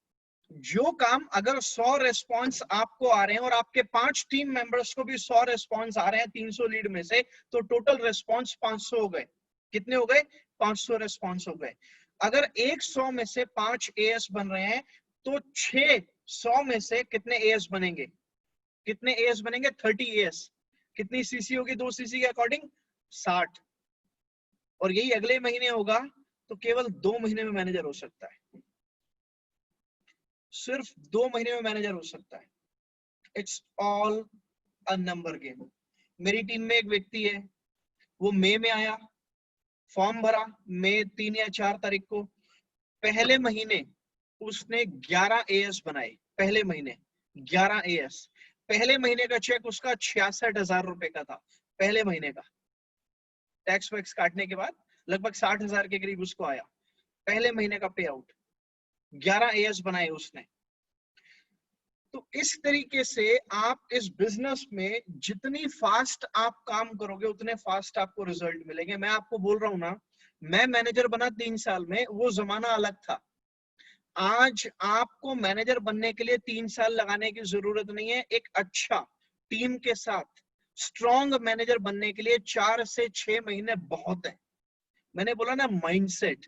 जो काम अगर 100 रेस्पॉन्स आपको आ रहे हैं और आपके 5 टीम मेंबर्स को भी 100 रेस्पॉन्स आ रहे हैं 300 लीड में से, तो टोटल रेस्पॉन्स 500 हो गए। कितने हो गए? 500 रेस्पॉन्स हो गए। अगर 100 में से 5 एएस बन रहे हैं, तो 600 में से कितने एएस बनेंगे? कितने एएस बनेंगे? 30 एएस। कितनी सीसी होगी 2 सीसी के अकॉर्डिंग? 60। और यही अगले महीने होगा तो केवल 2 महीने में मैनेजर हो सकता है, सिर्फ 2 महीने में मैनेजर हो सकता है। It's all a number game. मेरी टीम में एक व्यक्ति है, वो मई में आया, फॉर्म भरा मई 3 या 4 तारीख को, पहले महीने उसने 11 एएस बनाए, पहले महीने 11 एएस। पहले महीने का चेक उसका 66,000 रुपए का था, पहले महीने का, टैक्स वैक्स काटने के बाद लगभग 60,000 के करीब उसको आया, पहले महीने का पे आउट। 11 एएस बनाए उसने। तो इस तरीके से आप इस बिजनेस में जितनी फास्ट आप काम करोगे उतने फास्ट आपको रिजल्ट मिलेंगे। मैं आपको बोल रहा हूं ना, मैं मैनेजर बना 3 साल में, वो जमाना अलग था। आज आपको मैनेजर बनने के लिए 3 साल लगाने की जरूरत नहीं है। एक अच्छा टीम के साथ स्ट्रॉन्ग मैनेजर बनने के लिए 4 से 6 महीने बहुत है। मैंने बोला ना, माइंडसेट।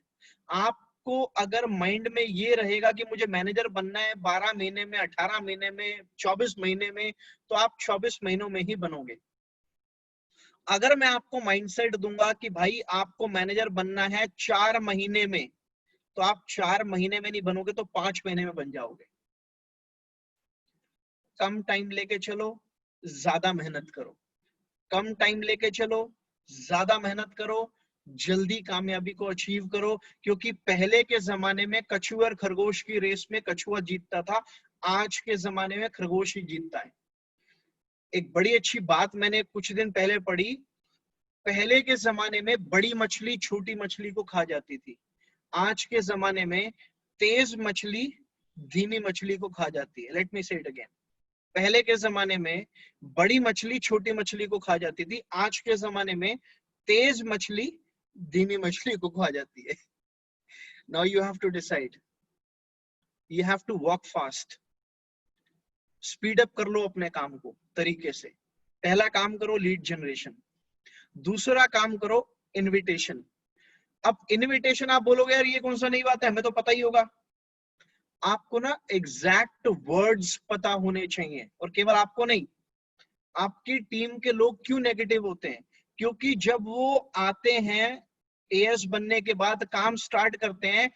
आपको अगर माइंड में ये रहेगा कि मुझे मैनेजर बनना है 12 महीने में, 18 महीने में, 24 महीने में, तो आप 24 महीनों में ही बनोगे। अगर मैं आपको माइंडसेट दूंगा कि भाई आपको मैनेजर बनना है 4 महीने में, तो आप 4 महीने में नहीं बनोगे तो 5 महीने में बन जाओगे। कम टाइम लेके चलो, ज्यादा मेहनत करो। कम टाइम लेके चलो, ज्यादा मेहनत करो, जल्दी कामयाबी को अचीव करो। क्योंकि पहले के जमाने में कछुआ और खरगोश की रेस में कछुआ जीतता था, आज के जमाने में खरगोश ही जीतता है। एक बड़ी अच्छी बात मैंने कुछ दिन पहले पढ़ी, पहले के जमाने में बड़ी मछली छोटी मछली को खा जाती थी, आज के जमाने में तेज मछली धीमी मछली को खा जाती है। लेट मी से इट अगेन। पहले के जमाने में बड़ी मछली छोटी मछली को खा जाती थी, आज के जमाने में तेज मछली धीमी मछली को खा जाती है। Now you have to decide, you have to walk fast. Speed up कर लो अपने काम को तरीके से। पहला काम करो लीड जनरेशन, दूसरा काम करो इनविटेशन। अब इनविटेशन आप बोलोगे यार ये कौन सा नई बात है, हमें तो पता ही होगा। आपको ना एग्जैक्ट वर्ड्स पता होने चाहिए, और केवल आपको नहीं, आपकी टीम के लोग क्यों नेगेटिव होते हैं, क्योंकि जब वो आते हैं एएस बनने के बाद काम स्टार्ट करते हैं,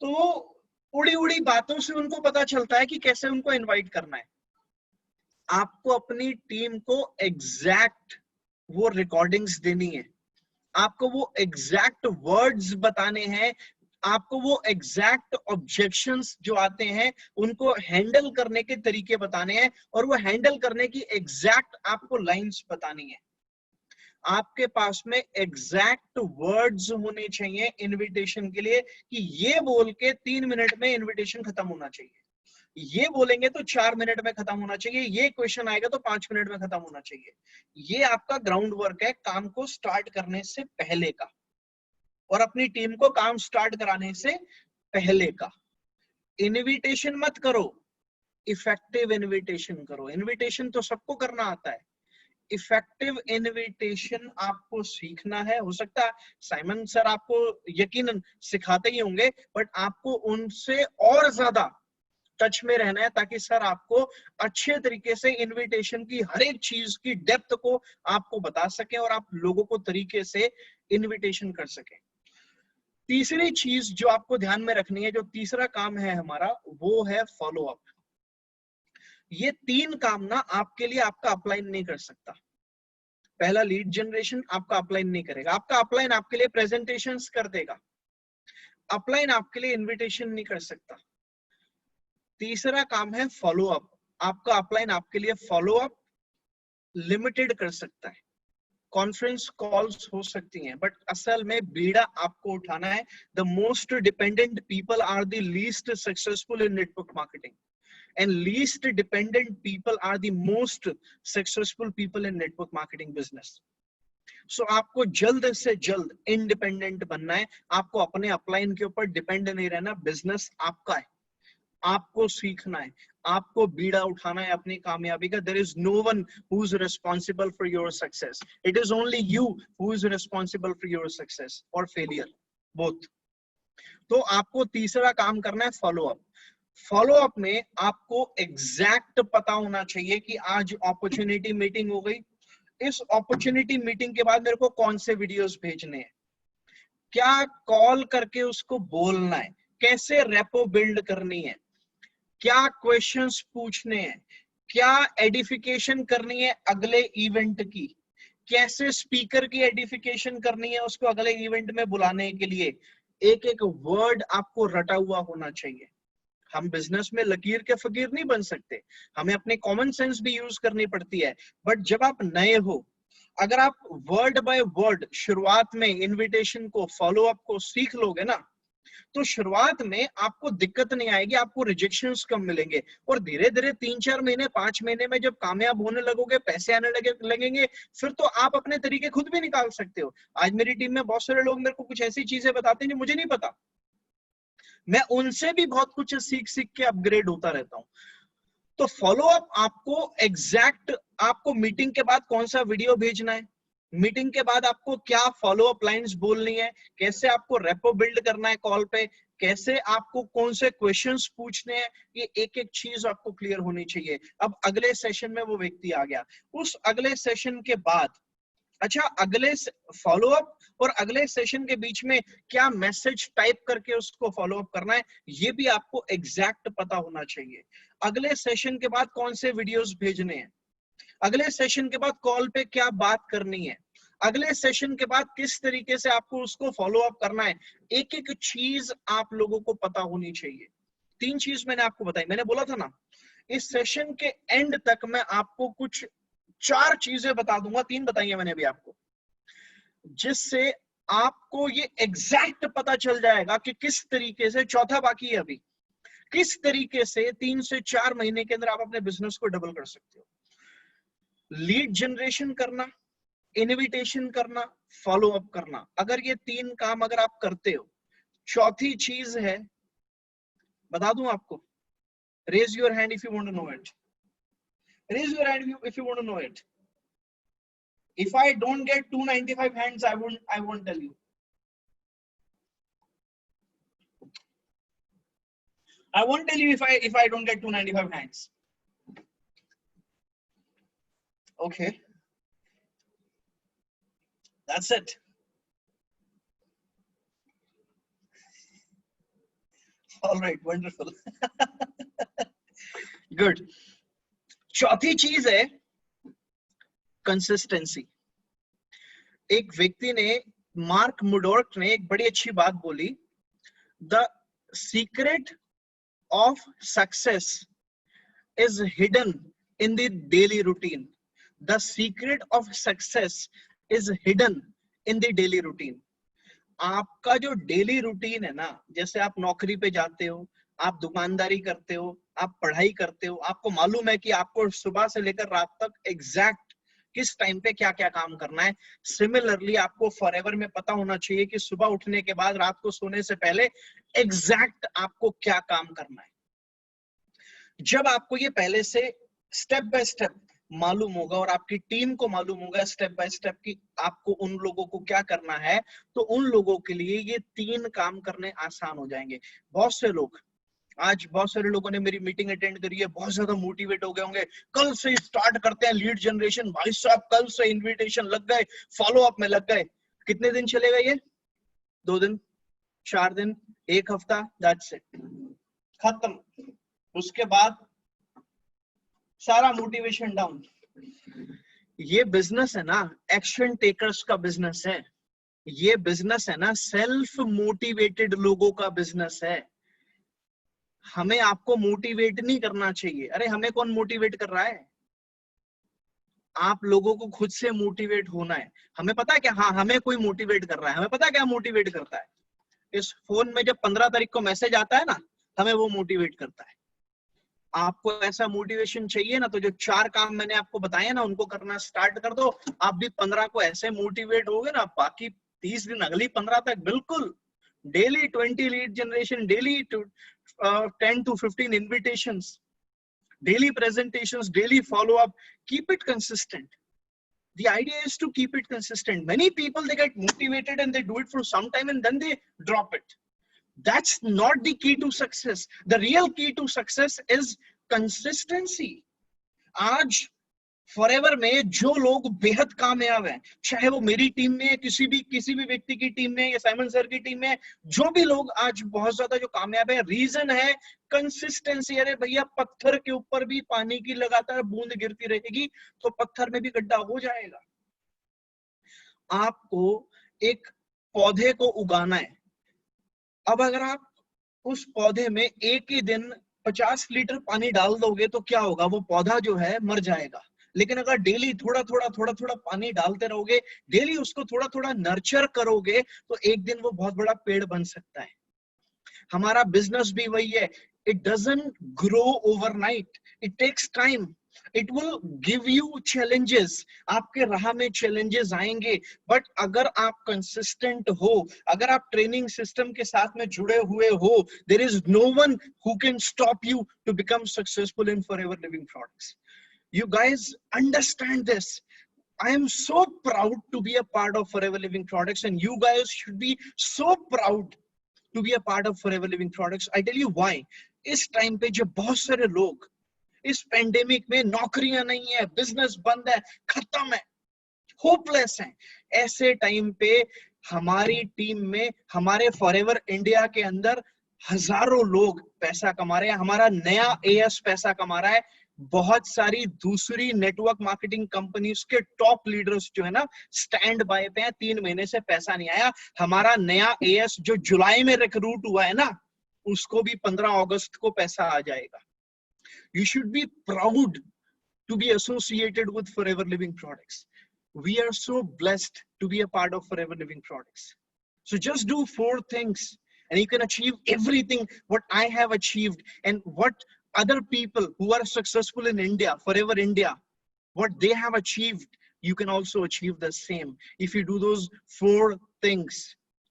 तो उड़ी उड़ी बातों से उनको पता चलता है कि कैसे उनको इनवाइट करना है। आपको अपनी टीम को एग्जैक्ट वो रिकॉर्डिंग्स देनी है, आपको वो एग्जैक्ट वर्ड्स बताने हैं, आपको वो एग्जैक्ट ऑब्जेक्शंस जो आते हैं उनको हैंडल करने के तरीके बताने हैं, और वो हैंडल करने की एग्जैक्ट आपको लाइंस बतानी है। आपके पास में एग्जैक्ट वर्ड्स होने चाहिए इनविटेशन के लिए, कि ये बोल के 3 मिनट में इनविटेशन खत्म होना चाहिए, ये बोलेंगे तो 4 मिनट में खत्म होना चाहिए, ये क्वेश्चन आएगा तो 5 मिनट में खत्म होना चाहिए। ये आपका ग्राउंड वर्क है काम को स्टार्ट करने से पहले का, और अपनी टीम को काम स्टार्ट कराने से पहले का। इनविटेशन मत करो, इफेक्टिव इनविटेशन करो। इनविटेशन तो सबको करना आता है, इफेक्टिव इनविटेशन आपको सीखना है। हो सकता है साइमन सर आपको यकीनन सिखाते ही होंगे, बट आपको उनसे और ज्यादा टच में रहना है, ताकि सर आपको अच्छे तरीके से इनविटेशन की हर एक चीज की डेप्थ को आपको बता सके, और आप लोगों को तरीके से इनविटेशन कर सके। तीसरी चीज जो आपको ध्यान में रखनी है, जो तीसरा काम है हमारा, वो है फॉलो अप। ये 3 काम ना आपके लिए आपका अपलाइन नहीं कर सकता। पहला लीड जनरेशन आपका अपलाइन नहीं करेगा, आपका अपलाइन आपके लिए प्रेजेंटेशंस कर देगा, अपलाइन आपके लिए इनविटेशन नहीं कर सकता। तीसरा काम है फॉलो अप, आपका अपलाइन आपके लिए फॉलो अप लिमिटेड कर सकता है, कॉन्फ्रेंस कॉल्स हो सकती हैं, बट असल में बीड़ा आपको उठाना है। The most dependent people are the least successful in network marketing, and least dependent people are the most successful people in network marketing business. So आपको जल्द से जल्द इंडिपेंडेंट बनना है, आपको अपने अपलाइन के ऊपर डिपेंड नहीं रहना। बिजनेस आपका है, आपको सीखना है, आपको बीड़ा उठाना है अपनी कामयाबी का। There is no one who is responsible for your success. It is only you who is responsible for your success or failure, both. तो आपको तीसरा काम करना है फॉलो अप। फॉलो अप में आपको एग्जैक्ट पता होना चाहिए कि आज अपॉर्चुनिटी मीटिंग हो गई, इस अपॉर्चुनिटी मीटिंग के बाद मेरे को कौन से वीडियोस भेजने हैं, क्या कॉल करके उसको बोलना है, कैसे रेपो बिल्ड करनी है, क्या क्वेश्चंस पूछने हैं, क्या एडिफिकेशन करनी है अगले इवेंट की, कैसे स्पीकर की एडिफिकेशन करनी है उसको अगले इवेंट में बुलाने के लिए, एक एक वर्ड आपको रटा हुआ होना चाहिए। हम बिजनेस में लकीर के फकीर नहीं बन सकते, हमें अपनी कॉमन सेंस भी यूज करनी पड़ती है। बट जब आप नए हो, अगर आप वर्ड बाय वर्ड शुरुआत में इनविटेशन को, फॉलो अप को सीख लोगे ना, तो शुरुआत में आपको दिक्कत नहीं आएगी, आपको रिजेक्शंस कम मिलेंगे। और धीरे धीरे 3-4 महीने 5 महीने में जब कामयाब होने लगोगे, पैसे आने लगेंगे, फिर तो आप अपने तरीके खुद भी निकाल सकते हो। आज मेरी टीम में बहुत सारे लोग मेरे को कुछ ऐसी चीजें बताते हैं जो मुझे नहीं पता, मैं उनसे भी बहुत कुछ सीख सीख के अपग्रेड होता रहता हूं। तो फॉलो अप आपको एग्जैक्ट, आपको मीटिंग के बाद कौन सा वीडियो भेजना है, मीटिंग के बाद आपको क्या फॉलो अप लाइंस बोलनी है, कैसे आपको रेपो बिल्ड करना है कॉल पे, कैसे आपको कौन से क्वेश्चंस पूछने हैं, ये एक एक चीज आपको क्लियर होनी चाहिए। अब अगले सेशन में वो व्यक्ति आ गया, उस अगले सेशन के बाद, अच्छा अगले फॉलो अप और अगले सेशन के बीच में क्या मैसेज टाइप करके उसको फॉलो अप करना है, ये भी आपको एग्जैक्ट पता होना चाहिए। अगले सेशन के बाद कौन से वीडियोस भेजने हैं, अगले सेशन के बाद कॉल पे क्या बात करनी है, अगले सेशन के बाद किस तरीके से आपको उसको फॉलो अप करना है, एक एक चीज आप लोगों को पता होनी चाहिए। 3 चीज मैंने आपको बताई, मैंने बोला था ना इस सेशन के एंड तक मैं आपको कुछ 4 चीजें बता दूंगा, 3 बताई है मैंने अभी आपको, जिससे आपको ये एग्जैक्ट पता चल जाएगा कि किस तरीके से, चौथा बाकी है अभी, किस तरीके से 3 से 4 महीने के अंदर आप अपने बिजनेस को डबल कर सकते हो। लीड जनरेशन करना, इनविटेशन करना, फॉलो अप करना, अगर ये 3 काम अगर आप करते हो, चौथी चीज है, बता दूं आपको, raise your hand if you want to know it, raise your hand if you want to know it. If I don't get 295 hands, I won't tell you. I won't tell you if I don't get 295 hands. Okay. That's it. All right, wonderful. Good. चौथी चीज है कंसिस्टेंसी। एक व्यक्ति ने, मार्क मुडोर्क ने एक बड़ी अच्छी बात बोली, the secret of success is hidden in the daily routine. The secret of success is hidden in the daily routine. आपका जो डेली रूटीन है ना, जैसे आप नौकरी पे जाते हो, आप दुकानदारी करते हो, आप पढ़ाई करते हो, आपको मालूम है कि आपको सुबह से लेकर रात तक एग्जैक्ट किस टाइम पे क्या क्या काम करना है। सिमिलरली आपको फॉरएवर में पता होना चाहिए कि सुबह उठने के बाद रात को सोने से पहले एग्जैक्ट आपको क्या काम करना है। जब आपको ये पहले से स्टेप बाय स्टेप मालूम होगा और आपकी टीम को मालूम होगा स्टेप बाय स्टेप कि आपको उन लोगों को क्या करना है, तो उन लोगों के लिए ये 3 काम करने आसान हो जाएंगे। बहुत से लोग, आज बहुत सारे लोगों ने मेरी मीटिंग अटेंड करी है, बहुत ज्यादा मोटिवेट हो गए होंगे, कल से स्टार्ट करते हैं लीड जनरेशन, भाई साहब कल से इनविटेशन लग गए, फॉलो अप में लग गए। कितने दिन चलेगा ये? 2 दिन, 4 दिन, 1 हफ्ता, दैट्स इट, खत्म। उसके बाद सारा मोटिवेशन डाउन। ये बिजनेस है ना, एक्शन टेकर्स का बिजनेस है। ये बिजनेस है ना, सेल्फ मोटिवेटेड लोगों का बिजनेस है। हमें आपको मोटिवेट नहीं करना चाहिए। अरे हमें कौन मोटिवेट कर रहा है? आप लोगों को खुद से मोटिवेट होना है। हमें पता है क्या, हाँ हमें कोई मोटिवेट कर रहा है, हमें पता है क्या मोटिवेट करता है। इस फोन में जब 15 तारीख को मैसेज आता है ना, हमें वो मोटिवेट करता है। आपको ऐसा मोटिवेशन चाहिए ना, तो जो 4 काम मैंने आपको बताए ना, उनको करना स्टार्ट कर दो। आप भी 15 को ऐसे मोटिवेट होगे ना, बाकी 30 दिन, अगली 15 तक बिल्कुल daily 20 lead generation, daily 10 to 15 invitations, daily presentations, daily follow up. Keep it consistent. The idea is to keep it consistent. Many people, they get motivated and they do it for some time and then they drop it. That's not the key to success. The real key to success is consistency. आज फॉरएवर में जो लोग बेहद कामयाब हैं, चाहे वो मेरी टीम में, किसी भी व्यक्ति की टीम में या साइमन सर की टीम में, जो भी लोग आज बहुत ज्यादा जो कामयाब है, रीजन है कंसिस्टेंसी। अरे भैया, पत्थर के ऊपर भी पानी की लगातार बूंद गिरती रहेगी तो पत्थर में भी गड्ढा हो जाएगा। आपको एक पौधे को उगाना है। अब अगर आप उस पौधे में एक ही दिन 50 लीटर पानी डाल दोगे तो क्या होगा, वो पौधा जो है मर जाएगा। लेकिन अगर डेली थोड़ा थोड़ा पानी डालते रहोगे, डेली उसको थोड़ा थोड़ा नर्चर करोगे, तो एक दिन वो बहुत बड़ा पेड़ बन सकता है। हमारा बिजनेस भी वही है, it doesn't grow overnight, it takes time, it will give you challenges, आपके राह में चैलेंजेस आएंगे, बट अगर आप कंसिस्टेंट हो, अगर आप ट्रेनिंग सिस्टम के साथ में जुड़े हुए हो, there is no one who can stop you to become successful in Forever Living Products. You guys understand this. I am so proud to be a part of Forever Living Products, and you guys should be so proud to be a part of Forever Living Products. I tell you why. इस टाइम पे जब बहुत सारे लोग इस पेंडेमिक में नौकरियां नहीं है, बिजनेस बंद है, खत्म है, होपलेस है, ऐसे टाइम पे हमारी टीम में, हमारे फॉरएवर इंडिया के अंदर हजारों लोग पैसा कमा रहे हैं। हमारा नया एएस पैसा कमा रहा है। बहुत सारी दूसरी नेटवर्क मार्केटिंग कंपनीज के टॉप लीडर्स जो है ना, स्टैंड बाय पे हैं, 3 महीने से पैसा नहीं आया। हमारा नया एएस जो जुलाई में रिक्रूट हुआ है ना, उसको भी 15 अगस्त को पैसा आ जाएगा। You should be proud to be associated with Forever Living Products. We are so blessed to be a part of Forever Living Products. So just do 4 things and you can achieve everything what I have achieved, and what other people who are successful in India, Forever India, what they have achieved, you can also achieve the same. If you do those 4 things: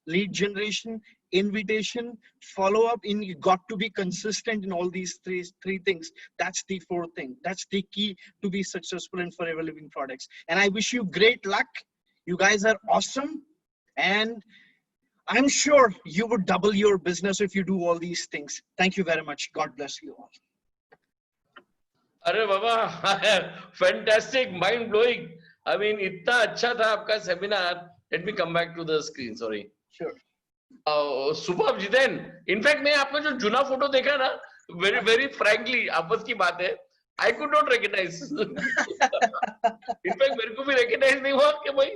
lead generation, invitation, follow up, in you got to be consistent in all these three things. That's the 4th thing. That's the key to be successful in Forever Living Products. And I wish you great luck. You guys are awesome, and I'm sure you would double your business if you do all these things. Thank you very much. God bless you all. अरे बाबा, fantastic, mind blowing. I mean, इतना अच्छा था आपका seminar. Let me come back to the screen. Sorry. Sure. Super Jiten, in fact मैं आपने जो जुना फोटो देखा ना, वेरी फ्रैंकली आपस की बात है, I could not recognise. In fact मेरे को भी रिकॉग्नाइज नहीं हुआ कि भाई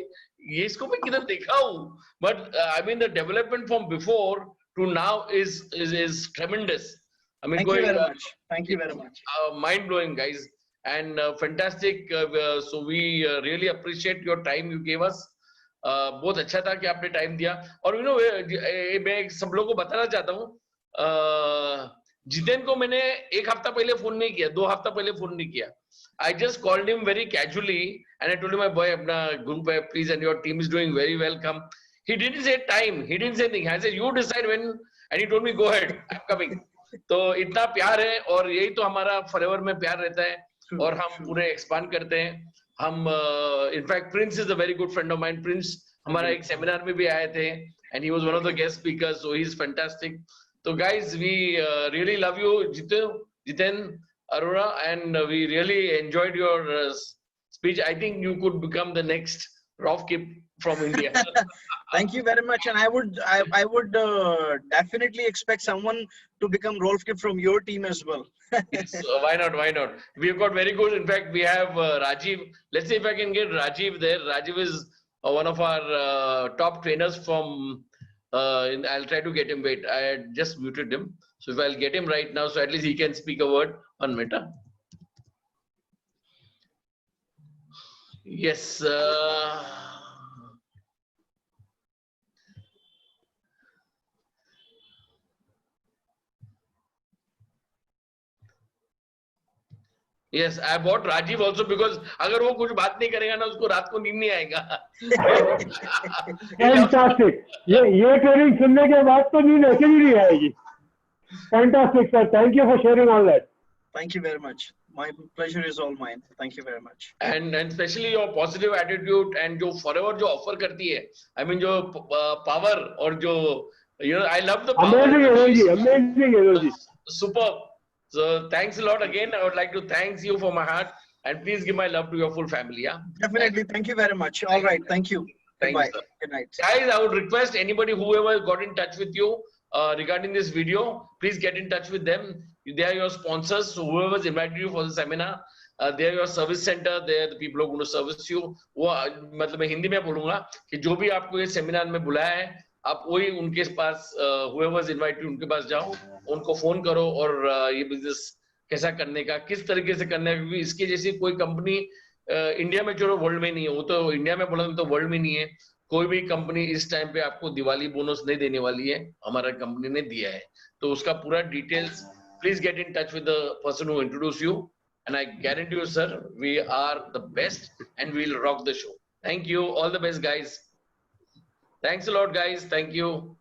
ये इसको मैं किधर देखा हूँ। But I mean the development from before to now is tremendous. I mean, thank you very much. Thank you very much. Mind blowing, guys, and fantastic. So we really appreciate your time you gave us. बहुत अच्छा था कि आपने टाइम दिया। और मैं सब लोगों को बताना चाहता हूँ, जितेन को मैंने 1 हफ्ता पहले फोन नहीं किया, 2 हफ्ता पहले फोन नहीं किया। I just called him very casually and I told him, my boy, अपना group है, please, and your team is doing very well, come. He didn't say time, he didn't say anything. I said, you decide when, and he told me, go ahead, I'm coming. तो इतना प्यार है, और यही तो हमारा फॉरएवर में प्यार रहता है, और हम पूरे एक्सपांड करते हैं। हम in fact Prince is a very good friend of mine. Prince हमारा एक सेमिनार में भी आए थे, and he was one of the guest speakers, so he is fantastic. तो guys, we really love you Jiten Arora, and we really enjoyed your speech. I think you could become the next Rofkip from India. Thank you very much, and I would definitely expect someone to become Rofkip from your team as well. Yes, why not? Why not? We've got very good. In fact, we have Rajiv. Let's see if I can get Rajiv there. Rajiv is one of our top trainers from. I'll try to get him. Wait, I just muted him. So if I'll get him right now, so at least he can speak a word. 1 minute. Yes. Yes, I bought Rajiv also because अगर वो कुछ बात नहीं करेगा ना, उसको रात को नींद नहीं आएगा। Fantastic. ये ट्रेनिंग सुनने के बाद तो नींद ऐसे ही नहीं आएगी। Fantastic, sir. Thank you for sharing all that. Thank you very much. My pleasure is all mine. Thank you very much. And especially your positive attitude and जो forever जो offer करती है, I mean जो power और जो I love the power. Amazing energy. Superb. So thanks a lot again. I would like to thank you for my heart, and please give my love to your full family. Yeah. Definitely. Thank you very much. All right. Thank you. Bye. Good night. Guys, I would request anybody whoever got in touch with you regarding this video, please get in touch with them. They are your sponsors. So whoever's invited you for the seminar, they are your service center, they are the people who are going to service you. वो मतलब मैं हिंदी में बोलूंगा कि जो भी आपको ये सेमिनार में बुलाया है, आप वही उनके पास whoever is invited उनके पास जाओ, उनको फोन करो और ये बिजनेस कैसा करने का, किस तरीके से करना है, क्योंकि इसके जैसी कोई कंपनी इंडिया में जो वर्ल्ड में नहीं है, वो तो इंडिया में बोला तो वर्ल्ड में नहीं है। कोई भी कंपनी इस टाइम पे आपको दिवाली बोनस नहीं देने वाली है, हमारा कंपनी ने दिया है। तो उसका पूरा details, please get in touch with the person who introduce you, and I guarantee you sir, we are the best and we will rock the show. Thank you, all the best guys, thanks a lot guys, thank you.